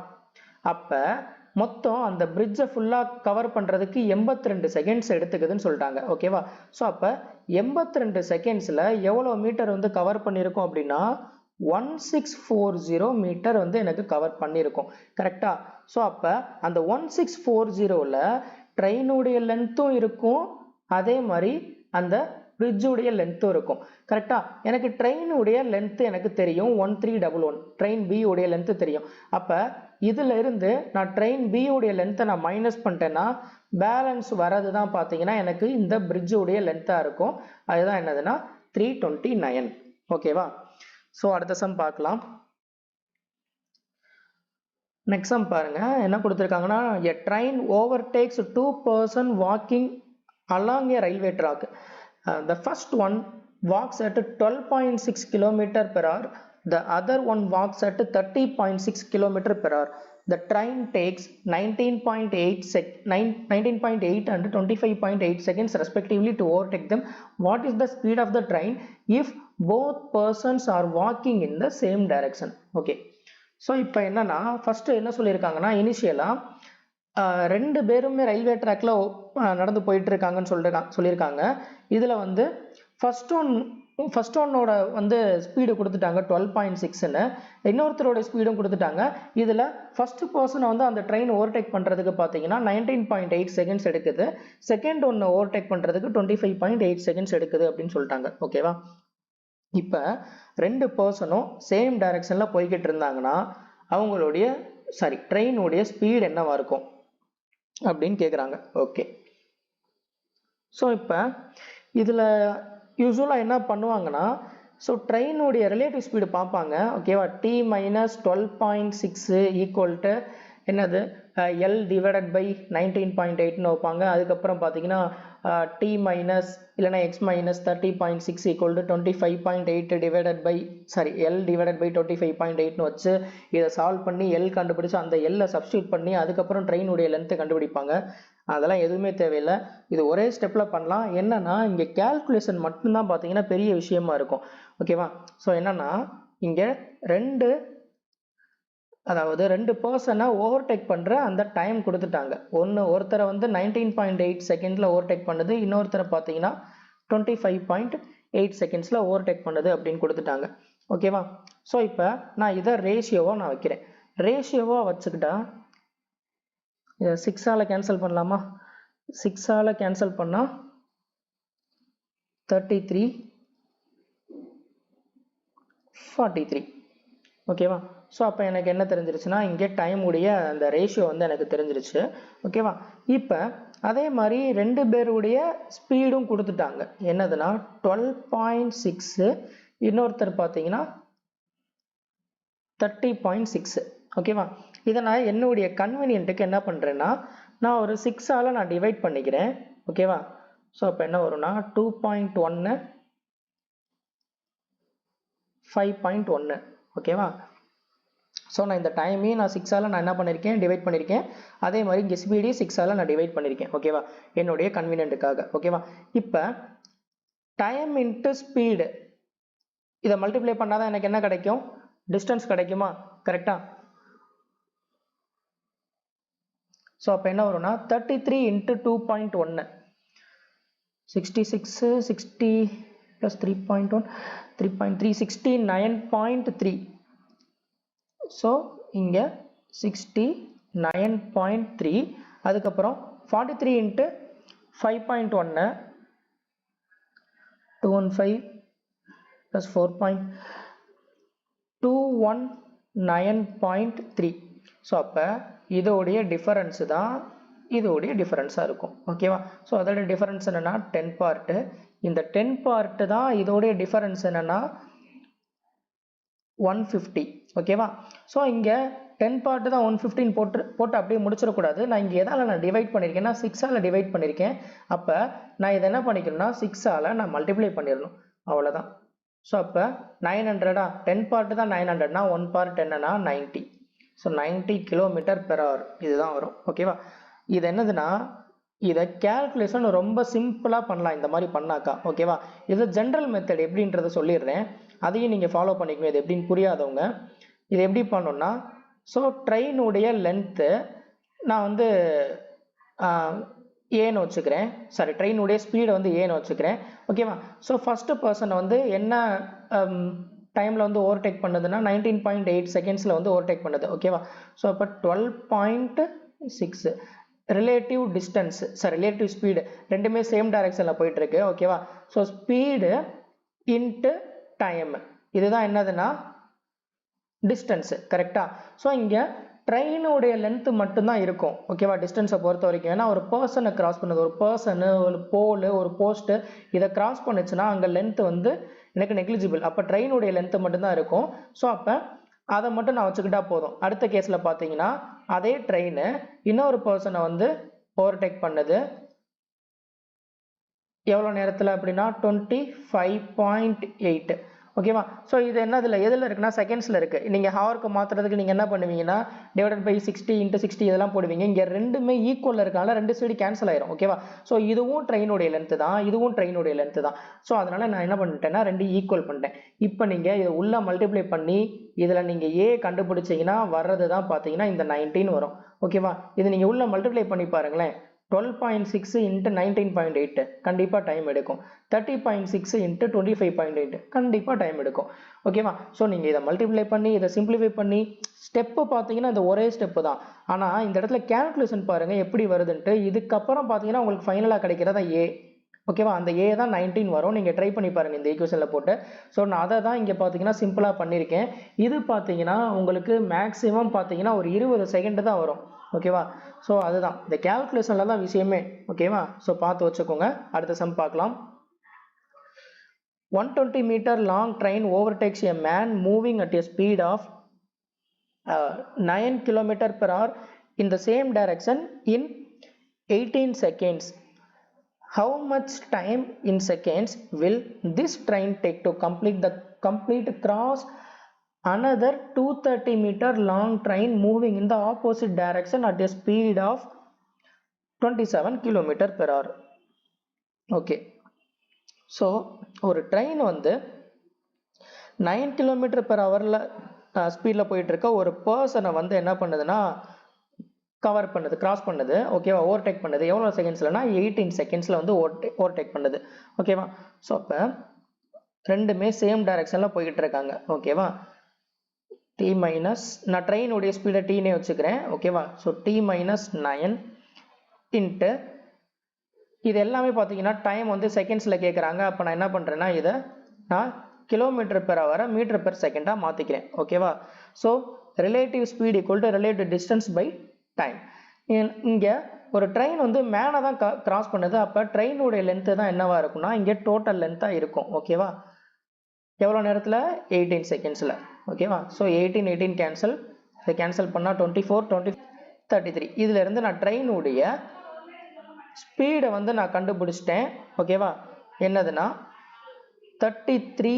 அப்போ மொத்தம் அந்த பிரிட்ஜை ஃபுல்லாக கவர் பண்ணுறதுக்கு 82 செகண்ட்ஸ் எடுத்துக்குதுன்னு சொல்லிட்டாங்க. ஓகேவா. ஸோ அப்போ 82 செகண்ட்ஸில் எவ்வளோ மீட்டர் வந்து கவர் பண்ணியிருக்கோம் அப்படின்னா 1640 மீட்டர் வந்து எனக்கு கவர் பண்ணியிருக்கோம். கரெக்டா. ஸோ அப்போ அந்த 1640ல் ட்ரெயினுடைய லென்த்தும் இருக்கும், அதே மாதிரி அந்த பிரிட்ஜுடைய லென்த்தும் இருக்கும். கரெக்டா. எனக்கு ட்ரெயினுடைய லென்த்து எனக்கு தெரியும் 1311, ட்ரெயின் பி உடைய லென்த்து தெரியும். அப்போ இதில் இருந்து நான் ட்ரெயின் பி உடைய லென்த்தை நான் மைனஸ் பண்ணிட்டேன்னா பேலன்ஸ் வரது தான் பார்த்தீங்கன்னா எனக்கு இந்த பிரிட்ஜுடைய லென்த்தாக இருக்கும். அதுதான் என்னதுன்னா 329. ஓகேவா. ஸோ அடுத்த சம் பார்க்கலாம். நெக்ஸ்ட் சம் பாருங்க என்ன கொடுத்துருக்காங்கன்னா a train overtakes 2 person walking along a railway track. The first one walks at 12.6 km/h, the other one walks at 30.6 km/h. The train takes 19.8 and 25.8 seconds respectively to overtake them. What is the speed of the train if both persons are walking in the same direction? Okay. So இப்போ என்னன்னா ஃபஸ்ட்டு என்ன சொல்லியிருக்காங்கன்னா இனிஷியலாக 2 பேருமே ரயில்வே ட்ராக்ல நடந்து போயிட்டு இருக்காங்கன்னு சொல்லியிருக்காங்க. இதில் வந்து ஃபர்ஸ்ட் ஒன் ஃபர்ஸ்ட் ஒன்னோட வந்து ஸ்பீடு கொடுத்துட்டாங்க 12.6ன்னு, இன்னொருத்தரோட ஸ்பீடும் கொடுத்துட்டாங்க. இதில் ஃபர்ஸ்ட் பர்சனை வந்து அந்த ட்ரெயின் ஓவர்டேக் பண்ணுறதுக்கு பார்த்தீங்கன்னா 19.8 செகண்ட்ஸ் எடுக்குது, செகண்ட் ஒன்று ஓவர்டேக் பண்ணுறதுக்கு 25.8 செகண்ட்ஸ் எடுக்குது அப்படின்னு சொல்லிட்டாங்க. ஓகேவா? இப்போ ரெண்டு பர்சனும் சேம் டைரக்ஷனில் போய்கிட்டு இருந்தாங்கன்னா அவங்களுடைய ட்ரெயினுடைய ஸ்பீடு என்னவா இருக்கும் அப்படின்னு கேட்குறாங்க. ஓகே, ஸோ இப்போ இதில் யூஸ்வலாக என்ன பண்ணுவாங்கன்னா, ஸோ ட்ரெயினுடைய ரிலேட்டிவ் ஸ்பீடு பார்ப்பாங்க. ஓகேவா? t மைனஸ் 12.6 ஈக்குவல் டு என்னது எல் டிவைடட் பை 19.8ன்னு வைப்பாங்க. அதுக்கப்புறம் பார்த்தீங்கன்னா t மைனஸ் இல்லைனா x minus 30.6 equal to 25.8 divided by l divided by 25.8ன்னு வச்சு இதை சால்வ் பண்ணி எல் கண்டுபிடிச்சு அந்த எல்லை சப்ஸ்டியூட் பண்ணி அதுக்கப்புறம் ட்ரெயினுடைய லென்த்தை கண்டுபிடிப்பாங்க. அதெல்லாம் எதுவுமே தேவையில்லை, இது ஒரே ஸ்டெப்பில் பண்ணலாம். என்னன்னா இங்கே கேல்குலேஷன் மட்டும்தான் பார்த்தீங்கன்னா பெரிய விஷயமா இருக்கும். ஓகேவா? ஸோ என்னன்னா இங்கே ரெண்டு பர்சனை ஓவர்டேக் பண்ணுற அந்த டைம் கொடுத்துட்டாங்க. ஒருத்தரை வந்து 19.8 செகண்டில் ஓவர்டேக் பண்ணுது, இன்னொருத்தரை பார்த்தீங்கன்னா 25.8 செகண்ட்ஸில் ஓவர்டேக் பண்ணுது அப்படின்னு கொடுத்துட்டாங்க. ஓகேவா? ஸோ இப்போ நான் இதை ரேஷியோவாக நான் வைக்கிறேன். ரேஷியோவாக வச்சுக்கிட்டா இதை 6ஆல் கேன்சல் பண்ணலாமா? 6ஆல் கேன்சல் பண்ணால் 33:43. ஓகேவா? ஸோ அப்போ எனக்கு என்ன தெரிஞ்சிருச்சுன்னா இங்கே டைமுடைய அந்த ரேஷியோ வந்து எனக்கு தெரிஞ்சிருச்சு. ஓகேவா? இப்போ அதே மாதிரி ரெண்டு பேருடைய ஸ்பீடும் கொடுத்துட்டாங்க. என்னதுன்னா 12.6, இன்னொருத்தர் பார்த்தீங்கன்னா 30.6. ஓகேவா? இதை நான் என்னுடைய கன்வீனியன்ட்டுக்கு என்ன பண்ணுறேன்னா நான் ஒரு 6ஆல் நான் டிவைட் பண்ணிக்கிறேன். ஓகேவா? ஸோ அப்போ என்ன வரும்னா 2.1 5.1. ஓகேவா? ஸோ நான் இந்த டைமையும் நான் 6ஆல் நான் என்ன பண்ணியிருக்கேன் டிவைட் பண்ணியிருக்கேன். அதே மாதிரி இங்கே ஸ்பீடையும் 6ஆல் நான் டிவைட் பண்ணியிருக்கேன். ஓகேவா? என்னுடைய கன்வீனியன்ட்டுக்காக. ஓகேவா? இப்போ டைம் இன்ட்டு ஸ்பீடு இதை மல்டிப்ளை பண்ணால் தான் எனக்கு என்ன கிடைக்கும்? டிஸ்டன்ஸ் கிடைக்குமா? கரெக்டாக? ஸோ அப்போ என்ன வரும்னா 33 இன்ட்டு 2.1 66 60 ப்ளஸ் 3.1 3.3 69.3. ஸோ இங்கே 69.3. அதுக்கப்புறம் 43 இன்ட்டு 5.1 215 ப்ளஸ் 4.219.3. ஸோ அப்போ இதோடைய டிஃபரன்ஸு தான் இதோடைய டிஃபரன்ஸாக இருக்கும். ஓகேவா? ஸோ அதோட டிஃபரன்ஸ் என்னென்னா 10 பார்ட்டு. இந்த 10 பார்ட்டு தான் இதோடைய டிஃபரன்ஸ் என்னென்னா 150. ஓகேவா? ஸோ இங்கே 10 பார்ட்டு தான் 115 போட்டு அப்படியே முடிச்சிடக்கூடாது. நான் இங்கே எதால் நான் டிவைட் பண்ணியிருக்கேன்னா 6ஆல் டிவைட் பண்ணியிருக்கேன். அப்போ நான் இதை என்ன பண்ணிக்கணும்னா 6ஆல் நான் மல்டிப்ளை பண்ணிடணும், அவ்வளோதான். ஸோ அப்போ 900 10 பார்ட்டு தான் 900னா 1 பார்ட் என்னன்னா 90. ஸோ 90 km/h இதுதான் வரும். ஓகேவா? இது என்னதுன்னா இதை கேல்குலேஷன் ரொம்ப சிம்பிளாக பண்ணலாம் இந்த மாதிரி பண்ணாக்கா. ஓகேவா? இது ஜென்ரல் மெத்தட் எப்படின்றத சொல்லிடுறேன், அதையும் நீங்கள் ஃபாலோ பண்ணிக்கணும். இது எப்படின்னு புரியாதவங்க இது எப்படி பண்ணணும்னா, ஸோ ட்ரெயினுடைய லென்த்து நான் வந்து ஏன்னு வச்சுக்கிறேன். ட்ரெயினுடைய ஸ்பீடை வந்து ஏன்னு வச்சுக்கிறேன். ஓகேவா? ஸோ ஃபஸ்ட்டு பர்சனை வந்து என்ன டைமில் வந்து ஓவர்டேக் பண்ணுதுன்னா 19.8 செகண்ட்ஸில் வந்து ஓவர்டேக் பண்ணுது. ஓகேவா? ஸோ அப்போ 12.6 ரிலேட்டிவ் டிஸ்டன்ஸ் ரிலேட்டிவ் ஸ்பீடு ரெண்டுமே சேம் டைரக்ஷனில் போயிட்டுருக்கு. ஓகேவா? ஸோ ஸ்பீடு இன்ட்டு டைம் இதுதான் என்னதுன்னா டிஸ்டன்ஸு. கரெக்டாக? ஸோ இங்கே ட்ரெயினுடைய லென்த்து மட்டும்தான் இருக்கும். ஓகேவா? டிஸ்டன்ஸை பொறுத்த வரைக்கும். ஏன்னா ஒரு பர்சனை கிராஸ் பண்ணுது, ஒரு பர்சனு ஒரு போலு ஒரு போஸ்ட்டு இதை கிராஸ் பண்ணுச்சுன்னா அங்கே லென்த்து வந்து எனக்கு நெக்லிஜிபிள். அப்போ ட்ரெயினுடைய லென்த்து மட்டும்தான் இருக்கும். ஸோ அப்போ அதை மட்டும் நான் வச்சுக்கிட்டா போதும். அடுத்த கேஸில் பார்த்தீங்கன்னா அதே ட்ரெயின் இன்னொரு பர்சனை வந்து ஓவர்டேக் பண்ணுது எவ்வளோ நேரத்தில் அப்படின்னா 25.8. ஓகேவா? ஸோ இது என்ன எதில் இருக்குன்னா செகண்ட்ஸில் இருக்குது. நீங்கள் ஹவருக்கு மாற்றுறதுக்கு நீங்கள் என்ன பண்ணுவீங்கன்னா டிவைடட் பை 60 இன்ட்டு 60 இதெல்லாம் போடுவீங்க. இங்கே ரெண்டுமே ஈக்குவலில் இருக்கனால ரெண்டு சைடு கேன்சல் ஆயிரும். ஓகேவா? ஸோ இதுவும் ட்ரெயினுடைய லென்த்து தான், இதுவும் ட்ரெயினுடைய லென்த்து தான். ஸோ அதனால் நான் என்ன பண்ணிட்டேன்னா ரெண்டு ஈக்குவல் பண்ணிட்டேன். இப்போ நீங்கள் இதை உள்ள மல்டிப்ளை பண்ணி இதில் நீங்கள் ஏ கண்டுபிடிச்சிங்கன்னா வர்றது தான் பார்த்தீங்கன்னா இந்த 19 வரும். ஓகேவா? இது நீங்கள் உள்ள மல்டிப்ளை பண்ணி பாருங்களேன். 12.6 into 19.8 கண்டிப்பாக டைம் எடுக்கும். 30.6 into 25.8 கண்டிப்பாக டைம் எடுக்கும். ஓகேவா? ஸோ நீங்கள் இதை மல்டிப்ளை பண்ணி இதை சிம்பிளிஃபை பண்ணி ஸ்டெப்பு பார்த்தீங்கன்னா இந்த ஒரே ஸ்டெப்பு தான். ஆனால் இந்த இடத்துல கேல்குலேஷன் பாருங்கள் எப்படி வருதுன்ட்டு. இதுக்கப்புறம் பார்த்தீங்கன்னா உங்களுக்கு ஃபைனலாக கிடைக்கிறதா ஏ. ஓகேவா? அந்த ஏ தான் 19 வரும். நீங்கள் ட்ரை பண்ணி பாருங்கள் இந்த ஈக்குவேஷனில் போட்டு. ஸோ நான் அதை தான் இங்கே பார்த்தீங்கன்னா சிம்பிளாக பண்ணியிருக்கேன். இது பார்த்தீங்கன்னா உங்களுக்கு மேக்ஸிமம் பார்த்தீங்கன்னா ஒரு 20 செகண்ட் தான் வரும். ஓகேவா? ஸோ அதுதான் இந்த கேல்குலேஷனில் தான் விஷயமே. ஓகேவா? ஸோ பார்த்து வச்சுக்கோங்க. அடுத்த சம் பார்க்கலாம். 120 meter long train overtakes a man moving at a speed of 9 km/h in the same direction in 18 seconds. How much time in seconds will this train take to complete cross another 230 meter long train moving in the opposite direction at a speed of 27 km/h? Okay. So ஒரு ட்ரெயின் வந்து 9 km/h ஸ்பீடில் போயிட்டுருக்க ஒரு பர்சனை வந்து என்ன பண்ணுதுன்னா கவர் பண்ணுது, கிராஸ் பண்ணுது. ஓகேவா? ஓவர்டேக் பண்ணுது. எவ்வளோ செகண்ட்ஸ்லனா 18 செகண்ட்ஸில் வந்து ஓவர்டேக் பண்ணுது. ஓகேவா? ஸோ அப்போ ரெண்டுமே சேம் டைரக்ஷனில் போய்கிட்டு இருக்காங்க. ஓகேவா? டி மைனஸ், நான் ட்ரெயினுடைய ஸ்பீடை டீனே வச்சுக்கிறேன். ஓகேவா? ஸோ டி மைனஸ் 9 இன்ட்டு இது எல்லாமே பார்த்தீங்கன்னா டைம் வந்து செகண்ட்ஸில் கேட்குறாங்க. அப்போ நான் என்ன பண்ணுறேன்னா இதை நான் km/h மீட்டர் பெர் செகண்டாக மாற்றிக்கிறேன். ஓகேவா? So relative speed equal to relative distance by time. இங்கே ஒரு ட்ரெயின் வந்து மேலே தான் கிராஸ் பண்ணுது. அப்போ ட்ரெயினுடைய லென்த்து தான் என்னவா இருக்கும்னா இங்கே டோட்டல் லென்த்தாக இருக்கும். ஓகேவா? எவ்வளோ நேரத்தில்? 18 செகண்ட்ஸில். ஓகேவா? ஸோ 18 கேன்சல், இதை கேன்சல் பண்ணால் 24 20 33. இதிலேருந்து நான் ட்ரெயினுடைய ஸ்பீடை வந்து நான் கண்டுபிடிச்சிட்டேன். ஓகேவா? என்னதுன்னா 33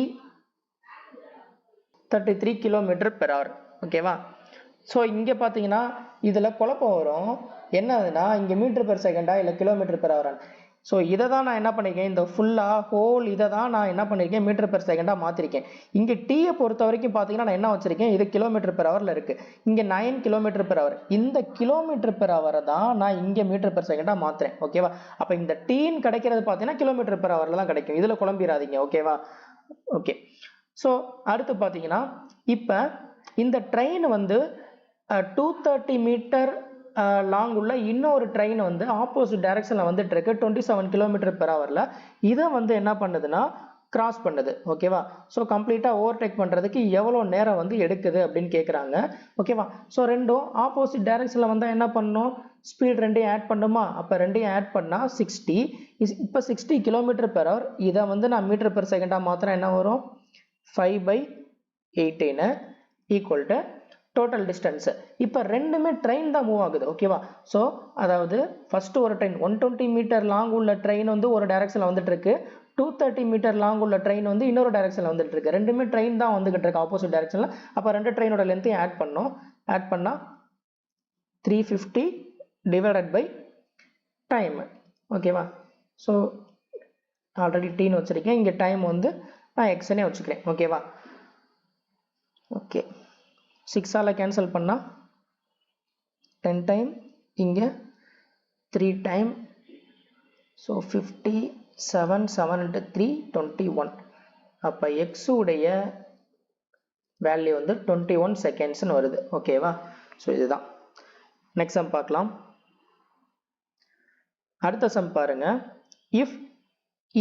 km/h. ஓகேவா? ஸோ இங்கே பார்த்தீங்கன்னா இதில் குழப்பம் வரும். என்னதுன்னா இங்கே மீட்டர் பெர் செகண்டா இல்லை km/h. ஸோ இதை தான் நான் என்ன பண்ணியிருக்கேன், இந்த ஃபுல்லாக ஹோல் இதை தான் நான் என்ன பண்ணியிருக்கேன் மீட்டர் பெர் செகண்டாக மாற்றிருக்கேன். இங்கே டீயை பொறுத்த வரைக்கும் பார்த்தீங்கன்னா நான் என்ன வச்சுருக்கேன், இது km/h இருக்குது. இங்கே 9 km/h. இந்த km/h தான் நான் இங்கே மீட்டர் பெர் செகண்டாக மாற்றுறேன். ஓகேவா? அப்போ இந்த டீன் கிடைக்கிறது பார்த்தீங்கன்னா km/h தான் கிடைக்கும். இதில் குழம்பிடாதீங்க. ஓகேவா? ஓகே. ஸோ அடுத்து பார்த்தீங்கன்னா இப்போ இந்த ட்ரெயின் வந்து 230 மீட்டர் லாங் உள்ள இன்னொரு ட்ரெயின் வந்து ஆப்போசிட் டைரக்ஷனில் வந்துட்டு இருக்கு 27 km/h. இதை வந்து என்ன பண்ணுதுன்னா கிராஸ் பண்ணுது. ஓகேவா? ஸோ கம்ப்ளீட்டாக ஓவர்டேக் பண்ணுறதுக்கு எவ்வளோ நேரம் வந்து எடுக்குது அப்படின்னு கேட்குறாங்க. ஓகேவா? ஸோ ரெண்டும் ஆப்போசிட் டைரக்ஷனில் வந்தால் என்ன பண்ணணும், ஸ்பீட் ரெண்டையும் ஆட் பண்ணுமா? அப்போ ரெண்டையும் ஆட் பண்ணால் 60. இப்போ 60 km/h. இதை வந்து நான் மீட்டர் பெர் செகண்டாக மாத்திரம் என்ன வரும், 5/18 ஈக்குவல் டு டோட்டல் டிஸ்டன்ஸ். இப்போ ரெண்டுமே ட்ரெயின் தான் மூவ் ஆகுது. ஓகேவா? ஸோ அதாவது ஃபர்ஸ்ட் ஒரு ட்ரெயின் 120 மீட்டர் லாங் உள்ள ட்ரெயின் வந்து ஒரு டைரக்ஷனில் வந்துட்டு இருக்கு. 230 மீட்டர் லாங் உள்ள ட்ரெயின் வந்து இன்னொரு டைரக்ஷனில் வந்துட்டு இருக்கு. ரெண்டுமே ட்ரெயின் தான் வந்துகிட்டு இருக்கு ஆப்போசிட் டைரக்ஷனில். அப்போ ரெண்டு ட்ரெயினோட லென்த்தையும் ஆட் பண்ணோம். ஆட் பண்ணால் 350 டிவைடட் பை டைம். ஓகேவா? ஸோ ஆல்ரெடி டீன்னு வச்சுருக்கேன். இங்கே டைம் வந்து நான் எக்ஸ்னே வச்சுக்கிறேன். ஓகேவா? ஓகே. 6ஆல் கேன்சல் பண்ணால் 10 டைம், இங்கே 3 டைம். So 57 7 into 3 21. அப்போ எக்ஸ் உடைய வேல்யூ வந்து 21 செகண்ட்ஸ்னு வருது. ஓகேவா? ஸோ இதுதான். நெக்ஸ்ட் சம் பார்க்கலாம். அடுத்த சம் பாருங்க. If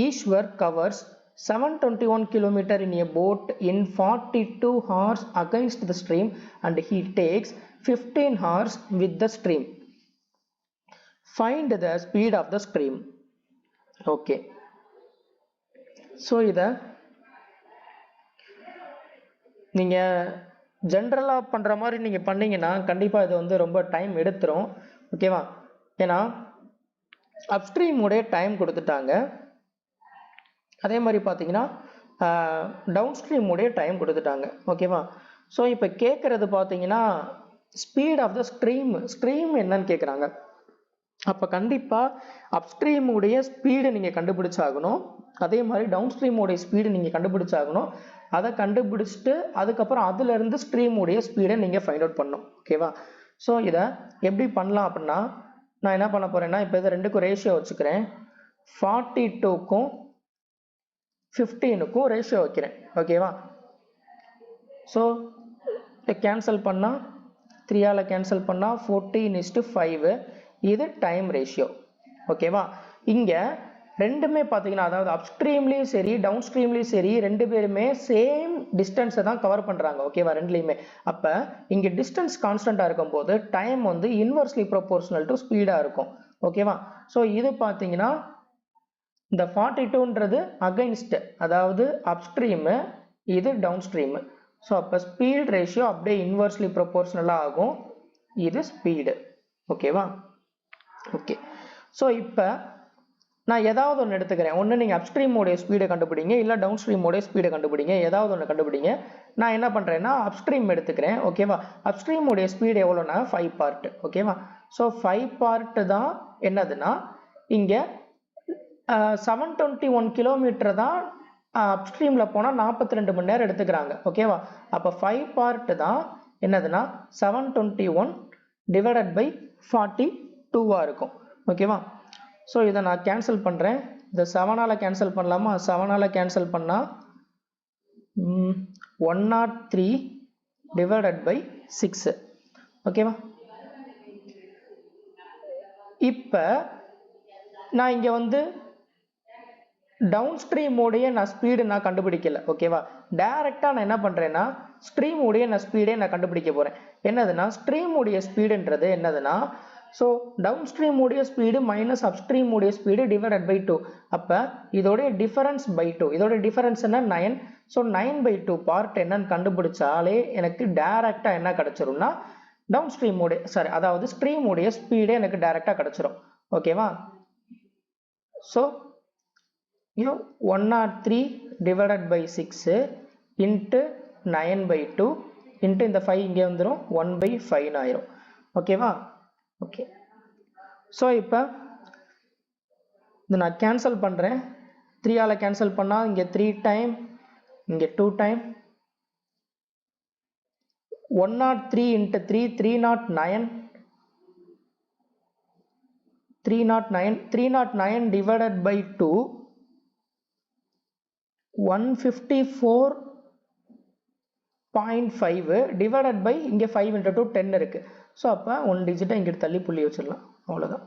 Ishwar covers 721 km in a boat in 42 hours against the stream and he takes 15 hours with the stream. Find the speed of the stream. Okay. So இதை நீங்கள் ஜென்ரலாக பண்ணுற மாதிரி நீங்கள் பண்ணீங்கன்னா கண்டிப்பாக இது வந்து ரொம்ப டைம் எடுத்துரும். ஓகேவா? ஏன்னா அப்ஸ்ட்ரீம் உடைய டைம் கொடுத்துட்டாங்க. அதே மாதிரி பார்த்தீங்கன்னா டவுன் ஸ்ட்ரீம் உடைய டைம் கொடுத்துட்டாங்க. ஓகேவா? ஸோ இப்போ கேட்குறது பார்த்தீங்கன்னா ஸ்பீட் ஆஃப் த ஸ்ட்ரீம் என்னன்னு கேட்குறாங்க. அப்போ கண்டிப்பாக அப்ஸ்ட்ரீம் உடைய ஸ்பீடு நீங்கள் கண்டுபிடிச்சாகணும். அதே மாதிரி டவுன் ஸ்ட்ரீம் உடைய ஸ்பீடு நீங்கள் கண்டுபிடிச்சாகணும். அதை கண்டுபிடிச்சிட்டு அதுக்கப்புறம் அதுலேருந்து ஸ்ட்ரீம் உடைய ஸ்பீடை நீங்கள் ஃபைண்ட் அவுட் பண்ணணும். ஓகேவா? ஸோ இதை எப்படி பண்ணலாம் அப்படின்னா நான் என்ன பண்ண போறேன்னா இப்போ இது ரெண்டுக்கும் ரேஷியோ வச்சுக்கிறேன். 42க்கும் 15க்கும் ரேஷியோ வைக்கிறேன். ஓகேவா? ஸோ கேன்சல் பண்ணால் 3ஆல் கேன்சல் பண்ணால் 14:5. இது டைம் ரேஷியோ. ஓகேவா? இங்கே ரெண்டுமே பார்த்தீங்கன்னா அதாவது அப்ஸ்ட்ரீம்லேயும் சரி டவுன் ஸ்ட்ரீம்லேயும் சரி ரெண்டு பேருமே சேம் டிஸ்டன்ஸை தான் கவர் பண்ணுறாங்க. ஓகேவா? ரெண்டுலேயுமே. அப்போ இங்கே டிஸ்டன்ஸ் கான்ஸ்டண்ட்டாக இருக்கும்போது டைம் வந்து இன்வெர்ஸ்லி ப்ரொபோர்ஷனல் டு ஸ்பீடாக இருக்கும். ஓகேவா? ஸோ இது பார்த்தீங்கன்னா இந்த 42ன்றது அகைன்ஸ்ட், அதாவது அப்ஸ்ட்ரீமு, இது டவுன் ஸ்ட்ரீமு. ஸோ அப்போ ஸ்பீட் ரேஷியோ அப்படியே இன்வெர்ஸ்லி ப்ரொபோர்ஷனலாக ஆகும். இது ஸ்பீடு. ஓகேவா? ஓகே. ஸோ இப்போ நான் ஏதாவது ஒன்று எடுத்துக்கிறேன். ஒன்று நீங்கள் அப்ஸ்ட்ரீமோடைய ஸ்பீடை கண்டுபிடிங்க, இல்லை டவுன் ஸ்ட்ரீமோடைய ஸ்பீடை கண்டுபிடிங்க. ஏதாவது ஒன்று கண்டுபிடிங்க. நான் என்ன பண்ணுறேன்னா அப்ஸ்ட்ரீம் எடுத்துக்கிறேன். ஓகேவா? அப்ஸ்ட்ரீமோடைய ஸ்பீடு எவ்வளோனா 5 பார்ட். ஓகேவா? ஸோ 5 பார்ட் தான் என்னதுன்னா இங்கே 721 கிலோமீட்டர் தான் அப்ஸ்ட்ரீமில் போனால் 42 மணி நேரம் எடுத்துக்கிறாங்க. ஓகேவா? அப்போ 5 பார்ட் தான் என்னதுன்னா 721 டிவைடட் பை 42 இருக்கும். ஓகேவா? ஸோ இதை நான் கேன்சல் பண்ணுறேன். இந்த 7ஆல் கேன்சல் பண்ணலாமா? 7ஆல் கேன்சல் பண்ணால் 103 டிவைடட் பை 6. ஓகேவா? இப்போ நான் இங்கே வந்து டவுன் ஸ்ட்ரீமோடைய நான் ஸ்பீடு நான் கண்டுபிடிக்கல. ஓகேவா? டைரெக்டாக நான் என்ன பண்ணுறேன்னா ஸ்ட்ரீமோடைய நான் ஸ்பீடே நான் கண்டுபிடிக்க போகிறேன். என்னதுன்னா ஸ்ட்ரீமோடைய ஸ்பீடுன்றது என்னதுன்னா ஸோ டவுன் ஸ்ட்ரீமோடைய ஸ்பீடு மைனஸ் அப்ஸ்ட்ரீம் உடைய ஸ்பீடு டிவைடட் பை 2. அப்போ இதோடைய டிஃபரன்ஸ் பை 2. இதோட டிஃபரன்ஸ் என்ன? 9. ஸோ 9/2 பார்ட் என்னன்னு கண்டுபிடிச்சாலே எனக்கு டைரெக்டாக என்ன கிடச்சிரும்னா டவுன் ஸ்ட்ரீமோடைய அதாவது ஸ்ட்ரீமோடைய ஸ்பீடே எனக்கு டைரெக்டாக கிடச்சிரும். ஓகேவா? So 103 divided by 6 into 9/2 into இந்த 5 இங்கே வந்துடும் 1/5 ஆயிரும். ஓகேவா? ஓகே. ஸோ இப்போ இதை நான் கேன்சல் பண்ணுறேன். 3ஆல் கேன்சல் பண்ணால் இங்கே 3 டைம், இங்கே 2 time. 103 into 3 309. 309 divided by 2 154.5 divided by இங்கே 5 இன்ட்டு 2 10 இருக்குது. ஸோ அப்போ 1 டிஜிட்டை இங்கே தள்ளி புள்ளி வச்சிடலாம். அவ்வளோதான்.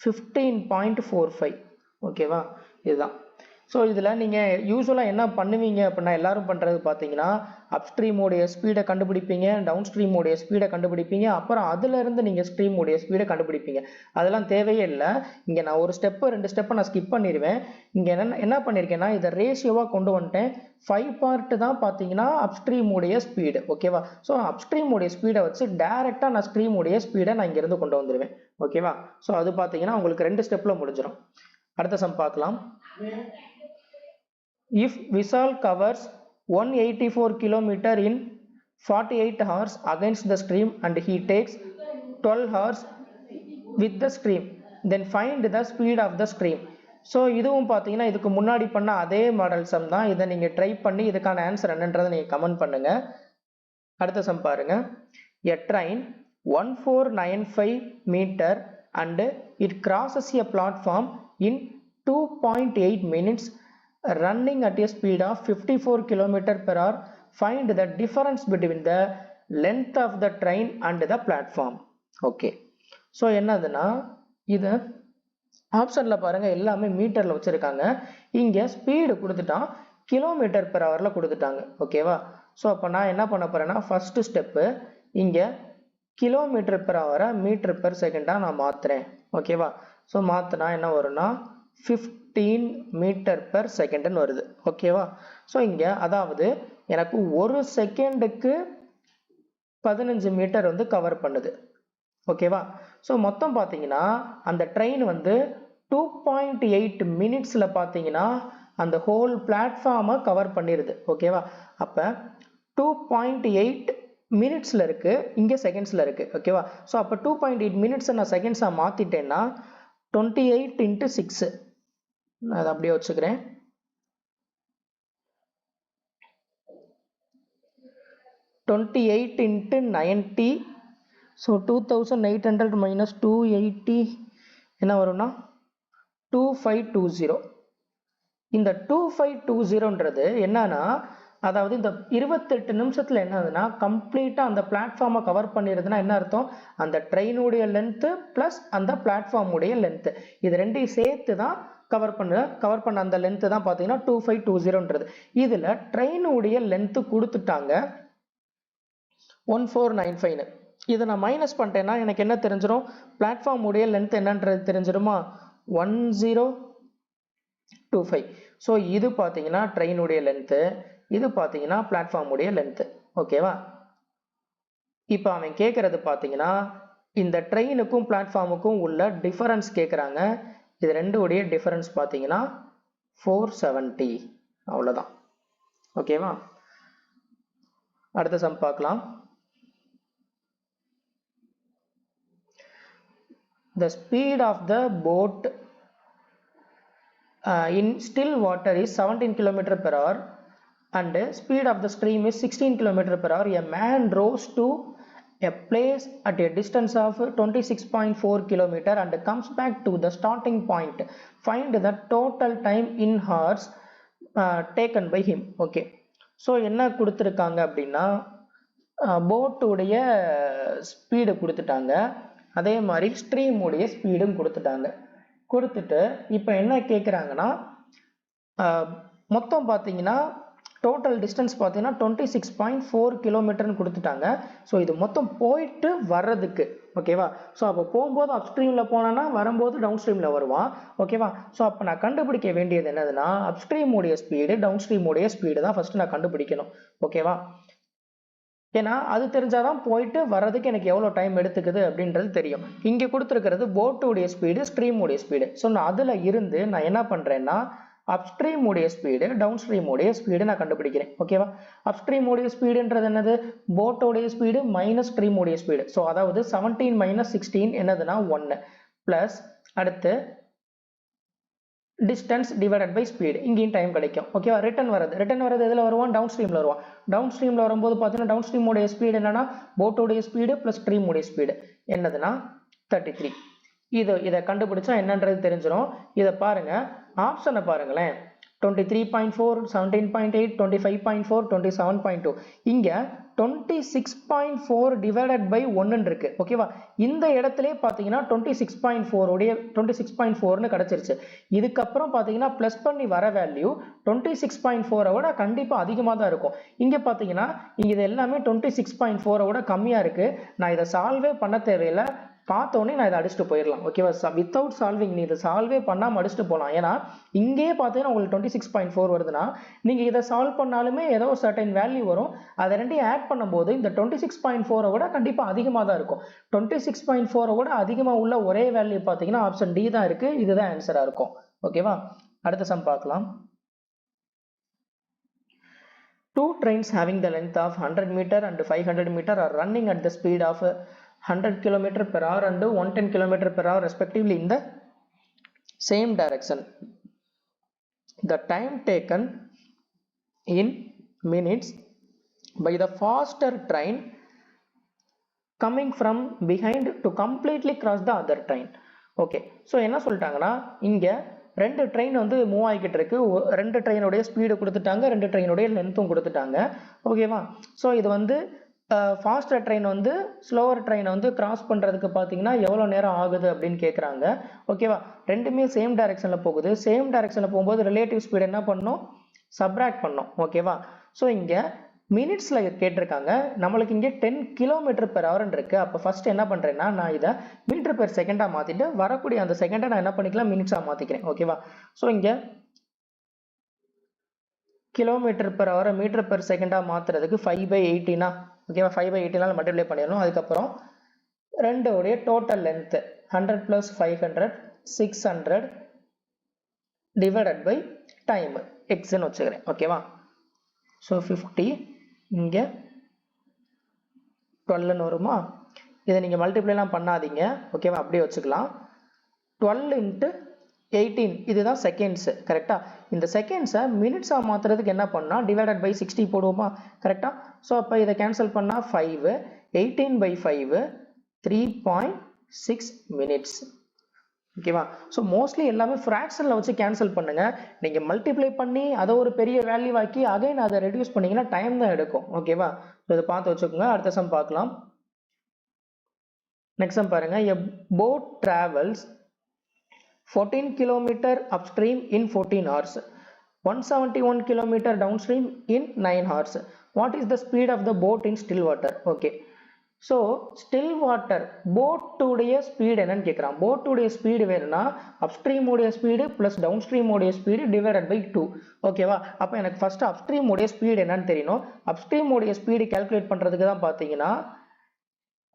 15.45. ஓகேவா? இதுதான். ஸோ இதில் நீங்கள் யூஸ்வலாக என்ன பண்ணுவீங்க அப்படின்னா எல்லாரும் பண்ணுறது பார்த்தீங்கன்னா அப்ஸ்ட்ரீமோடைய ஸ்பீடை கண்டுபிடிப்பீங்க, டவுன் ஸ்ட்ரீமோடைய ஸ்பீடை கண்டுபிடிப்பீங்க, அப்புறம் அதிலிருந்து நீங்கள் ஸ்ட்ரீமோடைய ஸ்பீடை கண்டுபிடிப்பீங்க. அதெல்லாம் தேவையே இல்லை. இங்கே நான் ஒரு ஸ்டெப்பு 2 ஸ்டெப்பை நான் ஸ்கிப் பண்ணிடுவேன். இங்கே என்ன பண்ணியிருக்கேன்னா இதை ரேஷியோவாக கொண்டு வந்துட்டேன். 5 பார்ட் தான் பார்த்தீங்கன்னா அப்ஸ்ட்ரீமோடைய ஸ்பீடு. ஓகேவா? ஸோ அப்ஸ்ட்ரீமோடைய ஸ்பீடை வச்சு டைரெக்டாக நான் ஸ்ட்ரீமோடைய ஸ்பீடை நான் இங்கேருந்து கொண்டு வந்துடுவேன். ஓகேவா? ஸோ அது பார்த்தீங்கன்னா உங்களுக்கு 2 ஸ்டெப்பில் முடிஞ்சிடும். அடுத்த சம் பார்க்கலாம். If Vishal covers 184 km in 48 hours against the stream and he takes 12 hours with the stream, then find the speed of the stream. So இதுவும் பார்த்தீங்கன்னா இதுக்கு முன்னாடி பண்ண அதே மாடல் சம் தான். இதை நீங்கள் ட்ரை பண்ணி இதுக்கான ஆன்சர் என்னன்றதை நீங்கள் கமெண்ட் பண்ணுங்க. அடுத்த சம் பாருங்க. A train 1495 meter and it crosses a platform in 2.8 minutes running at a speed of 54 km per hour. Find the difference between the length of the train and the platform. Okay. So என்னதுன்னா இது ஆப்ஷனில் பாருங்கள் எல்லாமே மீட்டரில் வச்சுருக்காங்க. இங்கே ஸ்பீடு கொடுத்துட்டான், கிலோமீட்டர் பெர் ஹவரில் கொடுத்துட்டாங்க. ஓகேவா? ஸோ அப்போ நான் என்ன பண்ண போகிறேன்னா ஃபஸ்ட்டு ஸ்டெப்பு இங்கே கிலோமீட்டர் பெர் ஹவரை மீட்டர் பெர் செகண்டாக நான் மாற்றுறேன். ஓகேவா? ஸோ மாற்றினா என்ன வரும்னா 15 மீட்டர் பெர் செகண்டுன்னு வருது. ஓகேவா? ஸோ இங்கே அதாவது எனக்கு ஒரு செகண்டுக்கு 15 மீட்டர் வந்து கவர் பண்ணுது. ஓகேவா? ஸோ மொத்தம் பார்த்தீங்கன்னா அந்த ட்ரெயின் வந்து 2.8 மினிட்ஸில் பார்த்தீங்கன்னா அந்த ஹோல் பிளாட்ஃபார்மை கவர் பண்ணிடுது. ஓகேவா? அப்போ 2.8 மினிட்ஸில் இருக்குது, இங்கே செகண்ட்ஸில் இருக்குது. ஓகேவா? ஸோ அப்போ 2.8 மினிட்ஸை நான் செகண்ட்ஸாக மாற்றிட்டேன்னா 28 × 6 நான் அதை அப்படியே வச்சுக்கிறேன். 28 × 90. ஸோ 2800 minus 280 என்ன வரும்னா 2520. இந்த 2520ன்றது என்னன்னா, அதாவது இந்த 28 நிமிஷத்துல என்ன ஆகுதுன்னா கம்ப்ளீட்டா அந்த பிளாட்ஃபார்மை கவர் பண்ணிடுதுன்னா என்ன அர்த்தம், அந்த ட்ரெயினுடைய லென்த்து பிளஸ் அந்த பிளாட்ஃபார்முடைய லென்த்து இது ரெண்டையும் சேர்த்து தான் கவர் பண்ண அந்த லென்த்து தான் பார்த்தீங்கன்னா 2520ன்றது. இதுல ட்ரெயினுடைய லென்த்து கொடுத்துட்டாங்க 1495. இதை நான் மைனஸ் பண்ணிட்டேன்னா எனக்கு என்ன தெரிஞ்சிடும், பிளாட்ஃபார்ம் உடைய லென்த் என்னன்றது தெரிஞ்சிடுமா, 1025. ஸோ இது பார்த்தீங்கன்னா ட்ரெயினுடைய லென்த்து, இது பார்த்தீங்கன்னா பிளாட்ஃபார்ம் உடைய லென்த்து. ஓகேவா? இப்போ அவன் கேட்கறது பார்த்தீங்கன்னா இந்த ட்ரெயினுக்கும் பிளாட்ஃபார்முக்கும் உள்ள டிஃபரன்ஸ் கேட்குறாங்க. இது ரெண்டு உடைய டிஃபரன்ஸ் பார்த்தீங்கன்னா 470. அவ்வளோதான். ஓகேவா? அடுத்த சம் பார்க்கலாம். The speed of the boat in still water is 17 km per hour and speed of the stream is 16 km per hour. A man rows to a place at a distance of 26.4 km and comes back to the starting point. Find the total time in hours taken by him. Okay, so என்ன கொடுத்துருக்காங்க அப்படின்னா போட்டுடைய ஸ்பீடு கொடுத்துட்டாங்க, அதே மாதிரி ஸ்ட்ரீம் உடைய ஸ்பீடும் கொடுத்துட்டு இப்போ என்ன கேட்குறாங்கன்னா மொத்தம் பார்த்தீங்கன்னா டோட்டல் டிஸ்டன்ஸ் பார்த்தீங்கன்னா 26.4 கிலோமீட்டர்னு கொடுத்துட்டாங்க. ஸோ இது மொத்தம் போயிட்டு வர்றதுக்கு. ஓகேவா? ஸோ அப்போ போகும்போது அப் ஸ்ட்ரீமில் போனான்னா வரும்போது டவுன் ஸ்ட்ரீமில் வருவான். ஓகேவா? ஸோ அப்போ நான் கண்டுபிடிக்க வேண்டியது என்னதுன்னா அப் ஸ்ட்ரீம் உடைய ஸ்பீடு டவுன் ஸ்ட்ரீம் உடைய ஸ்பீடு தான் ஃபர்ஸ்ட் நான் கண்டுபிடிக்கணும். ஓகேவா? ஏன்னா அது தெரிஞ்சாதான் போயிட்டு வர்றதுக்கு எனக்கு எவ்வளோ டைம் எடுத்துக்குது அப்படின்றது தெரியும். இங்கே கொடுத்துருக்கிறது போட்டுடைய ஸ்பீடு ஸ்ட்ரீம் உடைய ஸ்பீடு. ஸோ நான் அதில் இருந்து நான் என்ன பண்ணுறேன்னா அப்ஸ்ட்ரீம் உடைய ஸ்பீடு டவுன் ஸ்ட்ரீம் உடைய ஸ்பீடு நான் கண்டுபிடிக்கிறேன். ஓகேவா? அப்ஸ்ட்ரீம் உடைய ஸ்பீடுன்றது என்னது, போட்டோடைய ஸ்பீடு மைனஸ் ஸ்ட்ரீம் உடைய ஸ்பீடு. ஸோ அதாவது 17 மைனஸ் 16 என்னதுன்னா 1 பிளஸ் அடுத்து டிஸ்டன்ஸ் டிவைடட் பை ஸ்பீடு, இங்கேயும் டைம் கிடைக்கும். ஓகேவா? ரிட்டர்ன் வரது எதில் வருவான், டவுன் ஸ்ட்ரீமில் வருவான். டவுன் ஸ்ட்ரீமில் வரும்போது பார்த்தீங்கன்னா டவுன் ஸ்ட்ரீமோடைய ஸ்பீடு என்னன்னா போட்டோடைய ஸ்பீடு ப்ளஸ் ஸ்ட்ரீமுடைய ஸ்பீடு என்னதுன்னா 33. இதை கண்டுபிடிச்சா என்னன்றது தெரிஞ்சிடும். இதை பாருங்க, ஆப்ஷனை பாருங்களேன், 23.4, 17.8, 25.4, 27.2. இங்க 26.4 டிவைடட் பை 1 இருக்கு. ஓகேவா? இந்த இடத்துல பாத்தீங்கன்னா 26.4 கிடைச்சிருச்சு. இதுக்கப்புறம் பாத்தீங்கன்னா பிளஸ் பண்ணி வர வேல்யூ 26.4 விட கண்டிப்பா அதிகமா தான் இருக்கும். இங்க பாத்தீங்கன்னா இங்க இது எல்லாமே 26.4 விட கம்மியா இருக்கு. நான் இதை சால்வே பண்ண தேவையில்லை, பார்த்தோன்னே நான் இதை அடிச்சுட்டு போயிடலாம். ஓகேவா? வித்தவுட் சால்விங் நீ இதை சால்வே பண்ணாமல் அடிச்சுட்டு போகலாம். ஏன்னா இங்கேயே பார்த்தீங்கன்னா உங்களுக்கு 26.4 வருதுன்னா நீங்கள் இதை சால்வ் பண்ணாலுமே ஏதோ ஒரு சர்டைன் வேல்யூ வரும். அதை ரெண்டையும் ஆட் பண்ணும்போது இந்த 26.4 விட கண்டிப்பாக அதிகமாக தான் இருக்கும். 26.4 விட அதிகமாக உள்ள ஒரே வேல்யூ பார்த்தீங்கன்னா ஆப்ஷன் டி தான் இருக்கு. இதுதான் ஆன்சராக இருக்கும். ஓகேவா? அடுத்த சம் பார்க்கலாம். 2 trains having the length of 100 meter and 500 meter are running at the speed of 100 km per hour and 110 km per hour respectively in the same direction. The time taken in minutes by the faster train coming from behind to completely cross the other train. Okay, so என்ன சொல்லிட்டாங்கன்னா இங்க ரெண்டு ட்ரெயின் வந்து மூவ் ஆகிக்கிட்டு இருக்கு. ரெண்டு ட்ரெயினுடைய ஸ்பீடு கொடுத்துட்டாங்க, ரெண்டு ட்ரெயினுடைய லென்த்தும் கொடுத்துட்டாங்க. ஓகேவா? ஸோ இது வந்து ஃபாஸ்டர் ட்ரெயின் வந்து ஸ்லோவர் ட்ரெயினை வந்து கிராஸ் பண்ணுறதுக்கு பார்த்தீங்கன்னா எவ்வளோ நேரம் ஆகுது அப்படின்னு கேட்குறாங்க. ஓகேவா? ரெண்டுமே சேம் டைரக்ஷனில் போகுது. சேம் டைரக்ஷனில் போகும்போது ரிலேட்டிவ் ஸ்பீடு என்ன பண்ணணும், சப்ராக்ட் பண்ணணும். ஓகேவா? ஸோ இங்கே மினிட்ஸில் கேட்டிருக்காங்க, நம்மளுக்கு இங்கே 10 km per hour இருக்கு. அப்போ ஃபர்ஸ்ட் என்ன பண்ணுறேன்னா நான் இதை மீட்டர் பெர் செகண்டாக மாற்றிட்டு வரக்கூடிய அந்த செகண்டை நான் என்ன பண்ணிக்கலாம், மினிட்ஸாக மாற்றிக்கிறேன். ஓகேவா? ஸோ இங்கே kilometre per hour metre per செகண்டாக மாற்றுறதுக்கு 5/18. ஓகேவா? 5/18 மல்டிப்ளை பண்ணிடணும். அதுக்கப்புறம் ரெண்டோடைய total length 100 + 500 600 divided by time எக்ஸ்ன்னு வச்சுக்கிறேன். ஓகேவா? ஸோ 50 இங்கே 12ன்னு வருமா? இதை நீங்கள் மல்டிப்ளைலாம் பண்ணாதீங்க. ஓகேவா? அப்படியே வச்சுக்கலாம். 12 × 18 இதுதான் செகண்ட்ஸு. கரெக்டாக? இந்த செகண்ட்ஸை மினிட்ஸாக மாற்றுறதுக்கு என்ன பண்ணால் டிவைடட் பை 60 போடுவோமா? கரெக்டாக? ஸோ அப்போ இதை கேன்சல் பண்ணால் 5, 18/5 3.6 minutes. ஓகேவா? ஸோ மோஸ்ட்லி எல்லாமே ஃப்ராக்ஷனில் வச்சு கேன்சல் பண்ணுங்க. நீங்கள் மல்டிப்ளை பண்ணி அதை ஒரு பெரிய வேல்யூ ஆக்கி அகைன் அதை ரெடியூஸ் பண்ணீங்கன்னா டைம் தான் எடுக்கும். ஓகேவா? ஸோ இதை பார்த்து வச்சுக்கோங்க. அடுத்த சம் பார்க்கலாம். நெக்ஸ்ட் சம் பாருங்க. A boat travels 14 km upstream in 14 hours, 171 km downstream in 9 hours. What is the speed of the boat in still water? Okay. So still water போட்டுடைய ஸ்பீடு என்னன்னு கேட்குறான். போட்டுடைய ஸ்பீடு வேணும்னா அப்ஸ்ட்ரீமுடைய ஸ்பீடு ப்ளஸ் டவுன் ஸ்ட்ரீமுடைய ஸ்பீடு டிவைடட் பை 2. ஓகேவா? அப்போ எனக்கு ஃபர்ஸ்ட் அப்ஸ்ட்ரீமுடைய ஸ்பீடு என்னன்னு தெரியணும். அப்ஸ்ட்ரீமுடைய ஸ்பீடு கால்குலேட் பண்ணுறதுக்கு தான் பார்த்தீங்கன்னா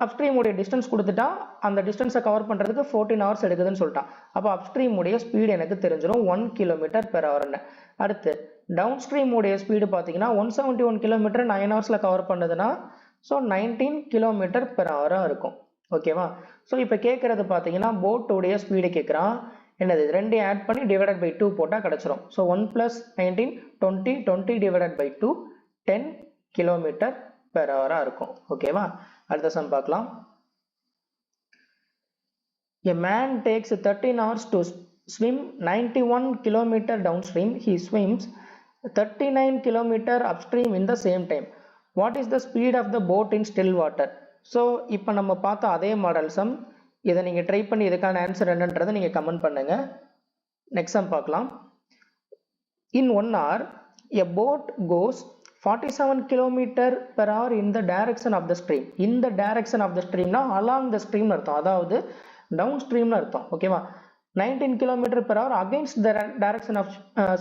அப்ஸ்ட்ரீமுடைய டிஸ்டன்ஸ் கொடுத்துட்டா அந்த டிஸ்டன்ஸை கவர் பண்ணுறதுக்கு 14 ஹவர்ஸ் எடுக்குதுன்னு சொல்லிட்டான். அப்போ அப்ஸ்ட்ரீமுடைய ஸ்பீடு எனக்கு தெரிஞ்சிடும் 1 km/h. அடுத்து டவுன் ஸ்ட்ரீமுடைய ஸ்பீடு பார்த்தீங்கன்னா 171 km 9 ஹவர்ஸில் கவர் பண்ணுதுன்னா ஸோ 19 km/h இருக்கும். ஓகேவா? ஸோ இப்போ கேட்குறது பார்த்தீங்கன்னா போட்டுடைய ஸ்பீடு கேட்குறான். என்னது ரெண்டு ஆட் பண்ணி டிவைடட் பை 2 போட்டால் கிடச்சிரும். ஸோ 1 + 19 20 20 டிவைடட் பை 2 10 km/h இருக்கும். ஓகேவா? அடுத்த சம் பார்க்கலாம். A man takes 13 hours to swim 91 km downstream. He swims 39 km upstream in the same time. What is the speed of the boat in still water? So இப்போ நம்ம பார்த்த அதே மாடல் சம். இதை நீங்கள் ட்ரை பண்ணி இதுக்கான ஆன்சர் என்னன்றதை நீங்கள் கமெண்ட் பண்ணுங்க. நெக்ஸ்ட் சம் பார்க்கலாம். In 1 hour, a boat goes 47 km/h in the direction of the stream. In the direction of the stream னா along the stream அர்த்தம், அதாவது down stream அர்த்தம். ஓகேவா? 19 km/h against the direction of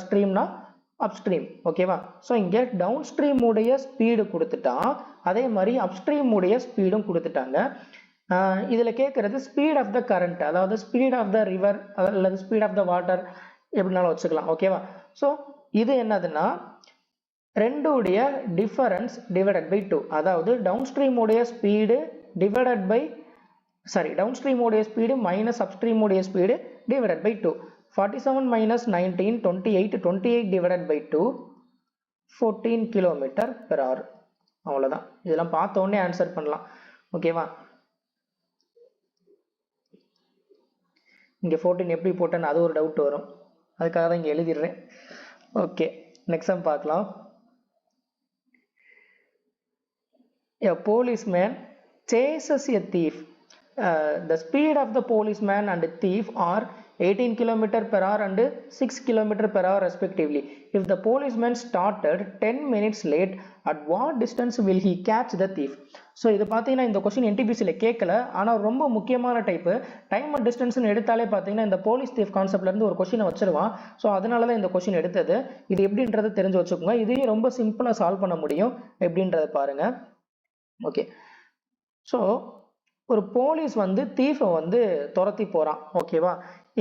stream னா upstream. ஓகேவா? ஸோ இங்கே டவுன் ஸ்ட்ரீம் உடைய ஸ்பீடு கொடுத்துட்டான், அதே மாதிரி அப்ஸ்ட்ரீம் உடைய ஸ்பீடும் கொடுத்துட்டாங்க. இதில் கேட்குறது ஸ்பீட் ஆஃப் த கரண்ட், அதாவது ஸ்பீட் ஆஃப் த ரிவர் அல்லது ஸ்பீட் ஆஃப் த வாட்டர் எப்படினாலும் வச்சுக்கலாம். ஓகேவா? ஸோ இது என்னதுன்னா ரெண்டுடைய டிஃபரன்ஸ் டிவைடட் பை 2, அதாவது டவுன் ஸ்ட்ரீம் உடைய speed divided by downstream உடைய ஸ்பீடு மைனஸ் அப்ஸ்ட்ரீம் உடைய speed divided by 2. 47 minus 19 28 28 divided by 2 14 km/h. அவ்வளோதான். இதெல்லாம் பார்த்த உடனே ஆன்சர் பண்ணலாம். ஓகேவா? இங்கே 14 எப்படி போட்டேன்னு அது ஒரு டவுட் வரும், அதுக்காக தான் இங்கே எழுதிடுறேன். ஓகே, நெக்ஸ்ட் சம் பார்க்கலாம். A policeman chases a thief. The speed of the policeman and thief are 18 km/h and 6 km/h respectively. If the policeman started 10 minutes late, at what distance will he catch the thief? So இது பார்த்தீங்கன்னா இந்த கொஸ்டின் என்டிபிசியில் கேட்கல, ஆனால் ரொம்ப முக்கியமான டைப்பு. டைம் அண்ட் டிஸ்டன்ஸ்னு எடுத்தாலே பார்த்தீங்கன்னா இந்த போலீஸ் தீஃப் கான்செப்ட்லேருந்து ஒரு கொஸ்டினை வச்சிருவான். ஸோ அதனால தான் இந்த கொஸ்டின் எடுத்தது. இது எப்படின்றது தெரிஞ்சு வச்சுக்கோங்க. இதையும் ரொம்ப சிம்பிளாக சால்வ் பண்ண முடியும். எப்படின்றத பாருங்க. ஓகே, ஸோ ஒரு போலீஸ் வந்து தீஃபை வந்து துரத்தி போகிறான். ஓகேவா?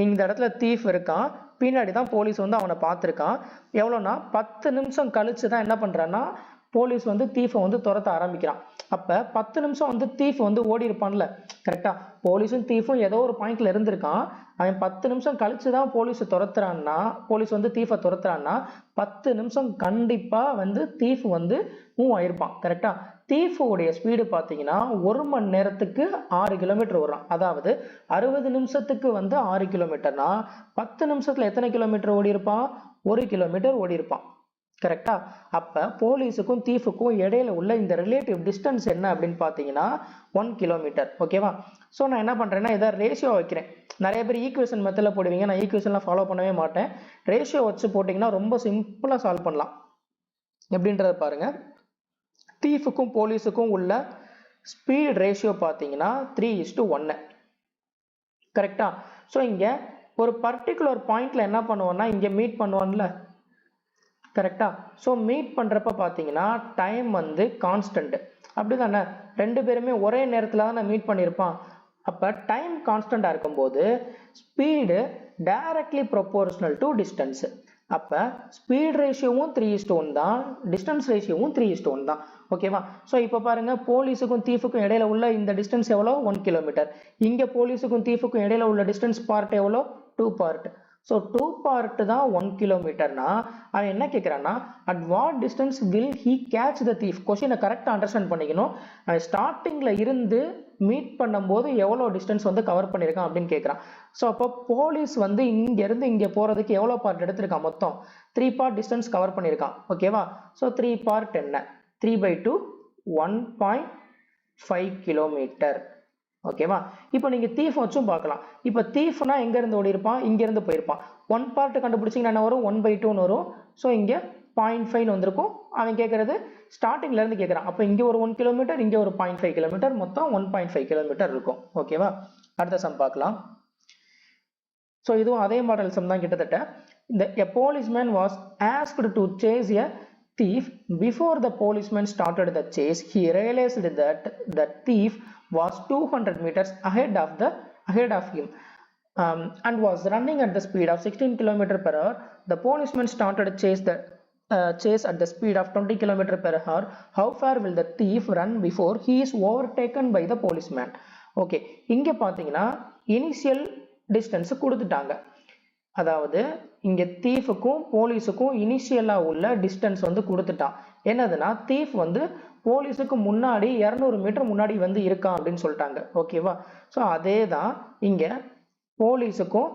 இந்த இடத்துல தீஃப் இருக்கான், பின்னாடி தான் போலீஸ் வந்து அவனை பார்த்துருக்கான். எவ்வளோனா 10 நிமிஷம் கழிச்சு தான் என்ன பண்ணுறான்னா போலீஸ் வந்து தீஃபை வந்து துரத்த ஆரம்பிக்கிறான். அப்போ 10 நிமிஷம் வந்து தீஃப் வந்து ஓடி இருப்பான்ல, கரெக்டாக? போலீஸும் தீஃபும் ஏதோ ஒரு பாயிண்ட்ல இருந்திருக்கான். அவன் 10 நிமிஷம் கழிச்சு தான் போலீஸ் துரத்துறான்னா, போலீஸ் வந்து தீஃபை துரத்துறான்னா 10 நிமிஷம் கண்டிப்பாக வந்து தீஃப் வந்து மூவ் ஆயிருப்பான். கரெக்டாக? தீஃபுடைய ஸ்பீடு பார்த்தீங்கன்னா 1 மணி நேரத்துக்கு 6 கிலோமீட்டர் ஓடுறான். அதாவது 60 நிமிஷத்துக்கு வந்து 6 கிலோமீட்டர்னா 10 நிமிஷத்துல எத்தனை கிலோமீட்டர் ஓடி இருப்பான்? 1 கிலோமீட்டர் ஓடி இருப்பான். கரெக்டா? அப்ப போலீஸுக்கும் தீஃபுக்கும் இடையில உள்ள இந்த ரிலேட்டிவ் டிஸ்டன்ஸ் என்ன அப்படின்னு பார்த்தீங்கன்னா 1 கிலோமீட்டர். ஓகேவா? ஸோ நான் என்ன பண்றேன்னா இதை ரேஷியோ வைக்கிறேன். நிறைய பேர் ஈக்குவேஷன் மெத்தடில் போடுவீங்க, நான் ஈக்குவேஷன்லாம் ஃபாலோ பண்ணவே மாட்டேன். ரேஷியோ வச்சு போட்டிங்கன்னா ரொம்ப சிம்பிளாக சால்வ் பண்ணலாம். எப்படின்றத பாருங்க. தீஃபுக்கும் போலீஸுக்கும் உள்ள ஸ்பீட் ரேஷியோ பார்த்தீங்கன்னா 3:1. கரெக்டா? ஸோ இங்கே ஒரு பர்டிகுலர் பாயிண்ட்ல என்ன பண்ணுவோம்னா இங்கே மீட் பண்ணுவான்ல, கரெக்டா? ஸோ மீட் பண்ணுறப்ப பார்த்தீங்கன்னா டைம் வந்து கான்ஸ்டன்ட், அப்படி தானே? ரெண்டு பேருமே ஒரே நேரத்தில் தான் மீட் பண்ணியிருப்பான். அப்போ டைம் கான்ஸ்டண்டாக இருக்கும்போது speed directly proportional to distance. அப்போ ஸ்பீட் ரேஷியோவும் 3:1 தான், டிஸ்டன்ஸ் ரேஷியோவும் 3:1 தான். ஓகேவா? ஸோ இப்போ பாருங்க, போலீஸுக்கும் தீஃபுக்கும் இடையில உள்ள இந்த டிஸ்டன்ஸ் எவ்வளோ? 1 கிலோமீட்டர். இங்கே போலீஸுக்கும் தீஃபுக்கும் இடையில உள்ள டிஸ்டன்ஸ் பார்ட் எவ்வளோ? 2 பார்ட். ஸோ 2 பார்ட் தான் 1 கிலோமீட்டர்னா அவன் என்ன கேட்குறான்னா at what distance will he catch the thief. கொஸ்டினை கரெக்டாக அண்டர்ஸ்டாண்ட் பண்ணிக்கணும். அவன் ஸ்டார்டிங்கில் இருந்து மீட் பண்ணும்போது எவ்வளோ டிஸ்டன்ஸ் வந்து கவர் பண்ணியிருக்கான் அப்படின்னு கேட்குறான். ஸோ அப்போ போலீஸ் வந்து இங்கேருந்து இங்கே போகிறதுக்கு எவ்வளோ பார்ட் எடுத்திருக்கான்? மொத்தம் 3 பார்ட் டிஸ்டன்ஸ் கவர் பண்ணியிருக்கான். ஓகேவா? ஸோ 3 பார்ட் என்ன? 3/2 1.5 கிலோமீட்டர். ஓகேவா? இப்போ நீங்க தீஃப் வச்சும் பார்க்கலாம். இப்போ தீஃப்னா எங்க இருந்து ஓடி இருப்பான்? இங்க இருந்து போயிருப்பான். 1 பார்ட் கண்டுபிடிச்சிங்கன்னா என்ன வரும்? 1/2 வரும். ஸோ இங்க 0.5 வந்திருக்கும். அவன் கேட்கறது ஸ்டார்டிங்ல இருந்து கேட்கறான். அப்போ இங்க ஒரு 1 கிலோமீட்டர், இங்க ஒரு 0.5 கிலோமீட்டர், மொத்தம் 1.5 கிலோமீட்டர் இருக்கும். ஓகேவா? அடுத்த சம் பார்க்கலாம். ஸோ இதுவும் அதே மாடல் சம் தான் கிட்டத்தட்ட. A policeman was asked to chase a thief. Before the policeman started the chase, he realized that the thief was 200 meters ahead of him and was running at the speed of 16 km/h. The policeman started chase at the speed of 20 km/h. How far will the thief run before he is overtaken by the policeman? Okay, இங்க பாத்தீங்கன்னா இனிஷியல் டிஸ்டன்ஸ் கொடுத்துட்டாங்க. அதாவது இங்க தீஃபுக்கும் போலீஸுக்கும் இனிஷியலா உள்ள டிஸ்டன்ஸ் வந்து கொடுத்துட்டான். என்னதுன்னா தீஃப் வந்து போலீஸுக்கு முன்னாடி 200 மீட்டர் முன்னாடி வந்து இருக்கான் அப்படின்னு சொல்லிட்டாங்க. ஓகேவா? ஸோ அதே தான் இங்க போலீஸுக்கும்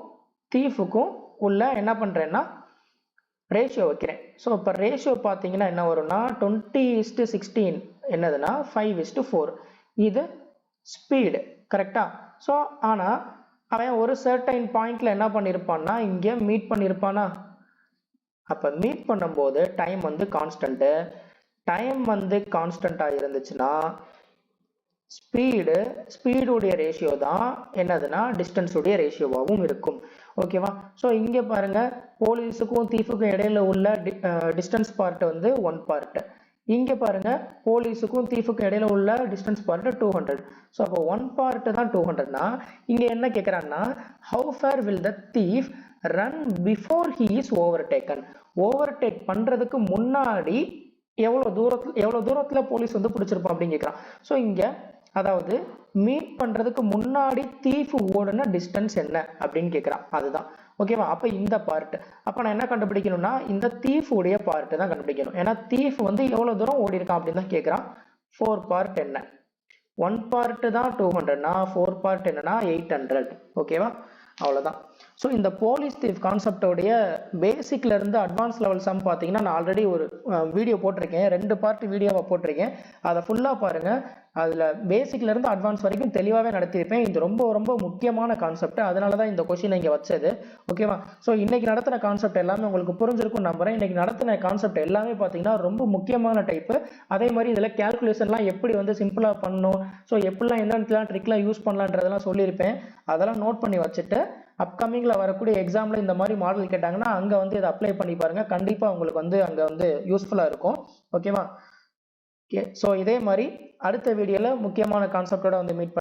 தீஃபுக்கும் உள்ள என்ன பண்றேன்னா ரேஷியோ வைக்கிறேன். ஸோ இப்போ ரேஷியோ பார்த்தீங்கன்னா என்ன வரும்னா 20:16 என்னதுன்னா 5:4. இது ஸ்பீடு. கரெக்டா? ஸோ ஆனால் அவன் ஒரு சர்டைன் பாயிண்ட்ல என்ன பண்ணியிருப்பான்னா இங்கே மீட் பண்ணியிருப்பானா? அப்போ மீட் பண்ணும்போது டைம் வந்து கான்ஸ்டன்ட்டு. டைம் வந்து கான்ஸ்டன்ட்டாக இருந்துச்சுன்னா ஸ்பீடுடைய ரேஷியோ தான் என்னதுன்னா டிஸ்டன்ஸுடைய ரேஷியோவாகவும் இருக்கும். ஓகேவா? ஸோ இங்கே பாருங்க போலீஸுக்கும் தீஃபுக்கும் இடையில உள்ள டிஸ்டன்ஸ் பார்ட் வந்து 1 பார்ட். இங்கே பாருங்க போலீஸுக்கும் தீஃபுக்கும் இடையில உள்ள டிஸ்டன்ஸ் பார்ட் 200. ஸோ அப்போ 1 பார்ட் தான் 200னா இங்கே என்ன கேட்குறான்னா how far will the thief run before he is overtaken. Overtake பண்ணுறதுக்கு முன்னாடி எவ்வளோ தூரத்தில் போலீஸ் வந்து பிடிச்சிருப்பான் அப்படின்னு கேட்குறான். ஸோ இங்கே அதாவது மீட் பண்ணுறதுக்கு முன்னாடி தீஃப் ஓடுன டிஸ்டன்ஸ் என்ன அப்படின்னு கேட்குறான். அதுதான். ஓகேவா? அப்போ இந்த பார்ட் அப்போ நான் என்ன கண்டுபிடிக்கணும்னா இந்த தீஃப் உடைய பார்ட் தான் கண்டுபிடிக்கணும். ஏன்னா தீஃப் வந்து எவ்வளோ தூரம் ஓடி இருக்கான் அப்படின்னு தான் கேட்குறான். 4 பார்ட் என்ன? 1 பார்ட் தான் 200னா 4 பார்ட் என்னன்னா 800. ஓகேவா? அவ்வளோதான். ஸோ இந்த போலீஸ் தீஃப் கான்செப்டோடைய பேசிக்ல இருந்து அட்வான்ஸ் லெவல் சம் பார்த்தீங்கன்னா நான் ஆல்ரெடி ஒரு வீடியோ போட்டிருக்கேன். 2 பார்ட் வீடியோவை போட்டிருக்கேன். அதை ஃபுல்லாக பாருங்க. அதில் பேசிக்ல இருந்து அட்வான்ஸ் வரைக்கும் தெளிவாகவே நடத்தியிருப்பேன். இது ரொம்ப ரொம்ப முக்கியமான கான்செப்ட். அதனால தான் இந்த கொஸ்டின் இங்கே வச்சது. ஓகேவா? ஸோ இன்னைக்கு நடத்தின கான்செப்ட் எல்லாமே உங்களுக்கு புரிஞ்சிருக்கும் நம்புறேன். இன்னைக்கு நடத்தின கான்செப்ட் எல்லாமே பார்த்தீங்கன்னா ரொம்ப முக்கியமான டைப்பு. அதே மாதிரி இதில் கேல்குலேஷன்லாம் எப்படி வந்து சிம்பிளாக பண்ணணும், ஸோ எப்படிலாம் என்னென்ன ட்ரிக்லாம் யூஸ் பண்ணலான்றதெல்லாம் சொல்லியிருப்பேன். அதெல்லாம் நோட் பண்ணி வச்சுட்டு அப்கமிங்ல வரக்கூடிய எக்ஸாம்ல இந்த மாதிரி மாடல் கேட்டாங்கன்னா அங்க வந்து இதை அப்ளை பண்ணி பாருங்க. கண்டிப்பா உங்களுக்கு வந்து அங்க வந்து யூஸ்ஃபுல்லா இருக்கும். ஓகேவா? ஓகே. ஸோ இதே மாதிரி அடுத்த வீடியோல முக்கியமான கான்செப்டோட வந்து மீட்